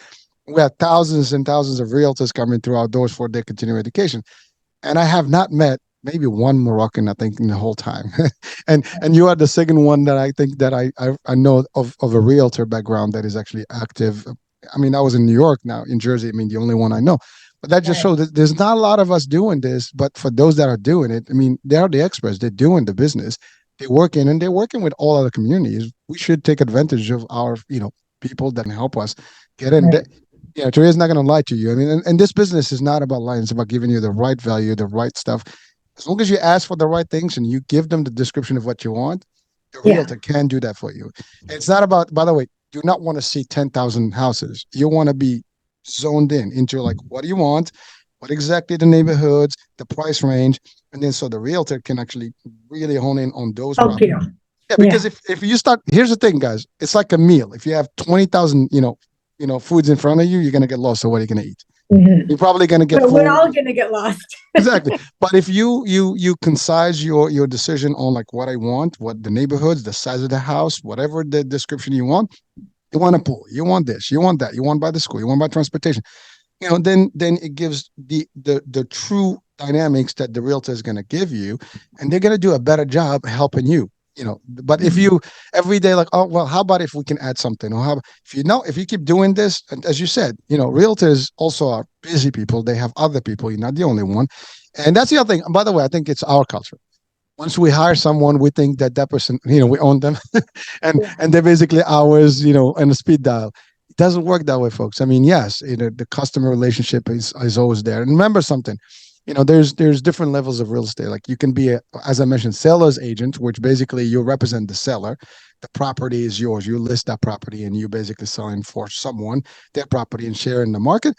We had thousands and thousands of realtors coming through our doors for their continuing education, and I have not met maybe one Moroccan, I think, in the whole time. And you are the second one that I think that I know of a realtor background that is actually active. I mean, I was in New York, now in Jersey. I mean, the only one I know. But that just right. shows that there's not a lot of us doing this. But for those that are doing it, I mean, they are the experts. They're doing the business. They're working with all other communities. We should take advantage of our, people that can help us get in. Right. Yeah, Taria's not going to lie to you. I mean, and this business is not about lying. It's about giving you the right value, the right stuff. As long as you ask for the right things and you give them the description of what you want, the Yeah. realtor can do that for you. And it's not about, by the way, do not want to see 10,000 houses. You want to be zoned in into like, what do you want? What exactly the neighborhoods, the price range. And then so the realtor can actually really hone in on those Help properties. you. Yeah, because Yeah. if you start, here's the thing, guys. It's like a meal. If you have 20,000, foods in front of you, you're gonna get lost. So what are you gonna eat? Mhm. You're probably gonna get We're full. all gonna get lost. Exactly. But if you concise your decision on like what I want, what the neighborhoods, the size of the house, whatever the description you want a pool, you want this, you want that, you want by the school, you want by transportation, then it gives the true dynamics that the realtor is going to give you, and they're going to do a better job helping you. But if you every day like, oh well, how about if we can add something, or how if you keep doing this, and as you said, realtors also are busy people. They have other people. You're not the only one, and that's the other thing. And by the way, I think it's our culture. Once we hire someone, we think that person, we own them, Yeah. and they're basically ours, and a speed dial. It doesn't work that way, folks. I mean, yes, the customer relationship is always there. And remember something, there's different levels of real estate. Like you can be as I mentioned, seller's agent, which basically you represent the seller. The property is yours. You list that property, and you basically selling for someone their property and share in the market.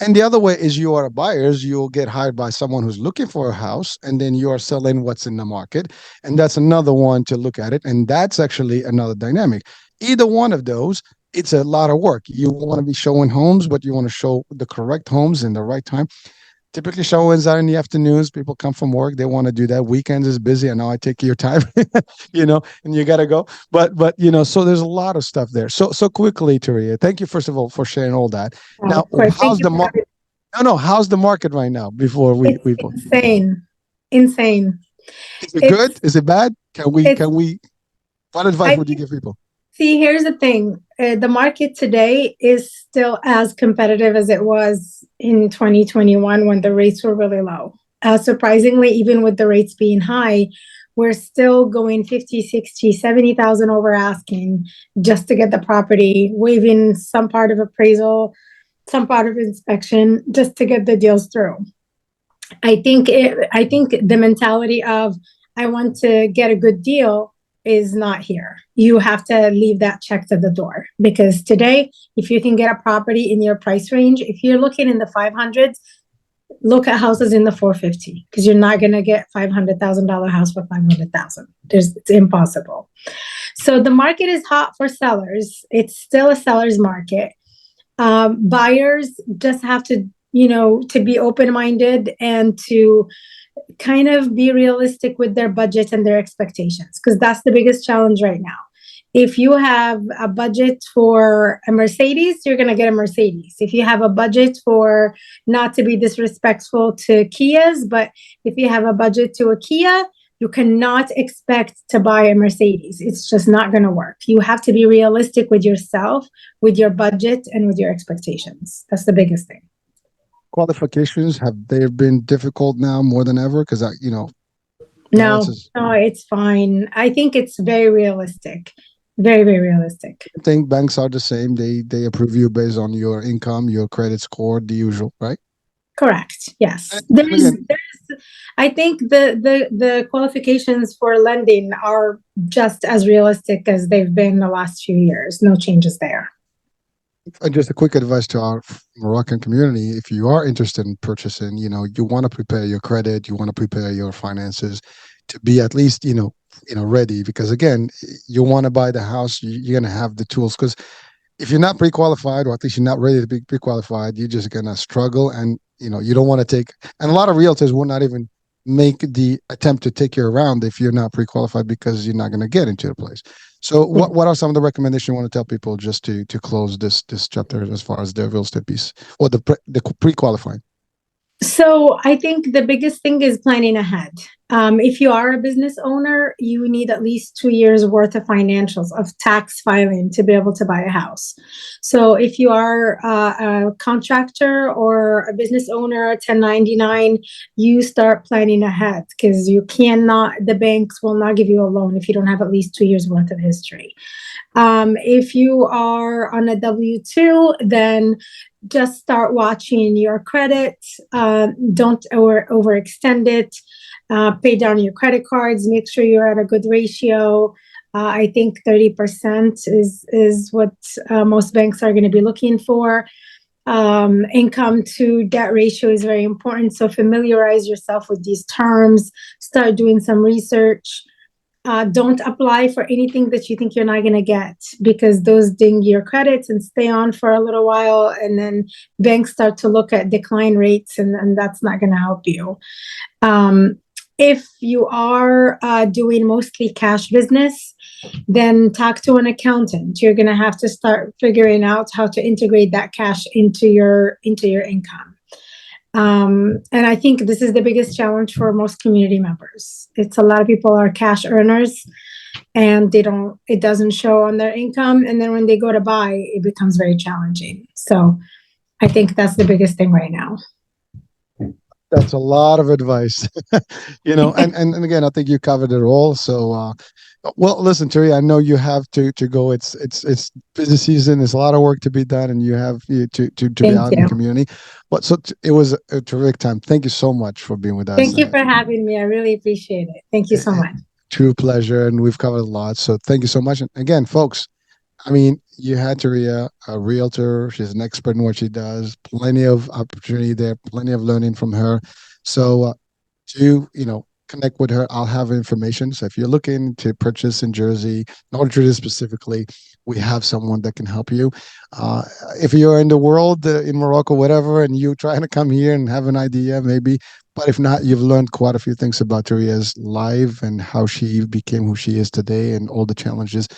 And the other way is you are a buyers, you'll get hired by someone who's looking for a house, and then you are selling what's in the market. And that's another one to look at it. And that's actually another dynamic. Either one of those, it's a lot of work. You want to be showing homes, but you want to show the correct homes in the right time. Typically, showings are in the afternoons. People come from work; they want to do that. Weekends is busy. I know I take your time, and you gotta go. But so there's a lot of stuff there. So quickly, Touria, thank you first of all for sharing all that. Now, Of course. Thank how's you the for market? having No, no, how's the market right now? Before we It's we insane. Insane. Is it good? It's Is it bad? Can we it's can we? What advice I would you give people? see, here's the thing. The market today is still as competitive as it was in 2021 when the rates were really low. Surprisingly, even with the rates being high, we're still going 50, 60, 70,000 over asking just to get the property, waiving some part of appraisal, some part of inspection, just to get the deals through. I think the mentality of I want to get a good deal is not here. You have to leave that check to the door, because today, if you can get a property in your price range, if you're looking in the 500s, look at houses in the 450, because you're not going to get $500,000 house for 500,000. It's impossible. So the market is hot for sellers. It's still a seller's market. Buyers just have to, to be open-minded and to kind of be realistic with their budget and their expectations, because that's the biggest challenge right now. If you have a budget for a Mercedes, you're going to get a Mercedes. If you have a budget for, not to be disrespectful to Kias, but if you have a budget to a Kia, you cannot expect to buy a Mercedes. It's just not going to work. You have to be realistic with yourself, with your budget, and with your expectations. That's the biggest thing. Qualifications, have they been difficult now more than ever? Because no, it's fine. I think it's very realistic. Very, very realistic. I think banks are the same. They approve you based on your income, your credit score, the usual, right? Correct. Yes. I think the qualifications for lending are just as realistic as they've been the last few years. No changes there. And just a quick advice to our Moroccan community: if you are interested in purchasing, you want to prepare your credit, you want to prepare your finances to be at least, ready. Because again, you want to buy the house, you're going to have the tools. Because if you're not pre-qualified, or at least you're not ready to be pre-qualified, you're just going to struggle. And, you don't want to take, and a lot of realtors will not even make the attempt to take you around if you're not pre-qualified, because you're not going to get into the place. So what are some of the recommendations you want to tell people just to close this chapter as far as the real estate piece, or the pre-qualifying? So I think the biggest thing is planning ahead. If you are a business owner, you need at least 2 years worth of financials, of tax filing, to be able to buy a house. So if you are a contractor or a business owner, 1099, you start planning ahead, because the banks will not give you a loan if you don't have at least 2 years worth of history. If you are on a W-2, then just start watching your credit. Don't overextend it. Pay down your credit cards. Make sure you're at a good ratio. I think 30% is what most banks are going to be looking for. Income to debt ratio is very important. So familiarize yourself with these terms. Start doing some research. Don't apply for anything that you think you're not going to get, because those ding your credits and stay on for a little while. And then banks start to look at decline rates, and that's not going to help you. If you are doing mostly cash business, then talk to an accountant. You're going to have to start figuring out how to integrate that cash into your income. And I think this is the biggest challenge for most community members. It's a lot of people are cash earners, and it doesn't show on their income. And then when they go to buy, it becomes very challenging. So I think that's the biggest thing right now. That's a lot of advice, and again, I think you covered it all. So, well, listen, Touria, I know you have to go. It's busy season. There's a lot of work to be done, and you have to be out in the community. But it was a terrific time. Thank you so much for being with us. Thank you for having me. I really appreciate it. Thank you so much. True pleasure, and we've covered a lot. So thank you so much. And again, folks, I mean, you had Touria, a realtor. She's an expert in what she does. Plenty of opportunity there, plenty of learning from her. So to, connect with her, I'll have information. So if you're looking to purchase in Jersey, North Jersey specifically, we have someone that can help you. If you're in the world, in Morocco, whatever, and you're trying to come here and have an idea, maybe. But if not, you've learned quite a few things about Touria's life and how she became who she is today, and all the challenges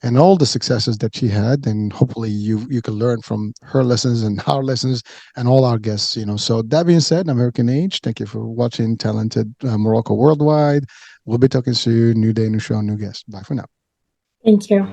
and all the successes that she had. And hopefully you can learn from her lessons and our lessons and all our guests. So that being said, I'm American Age. Thank you for watching Talented Morocco Worldwide. We'll be talking soon. New day, new show, new guest. Bye for now. Thank you.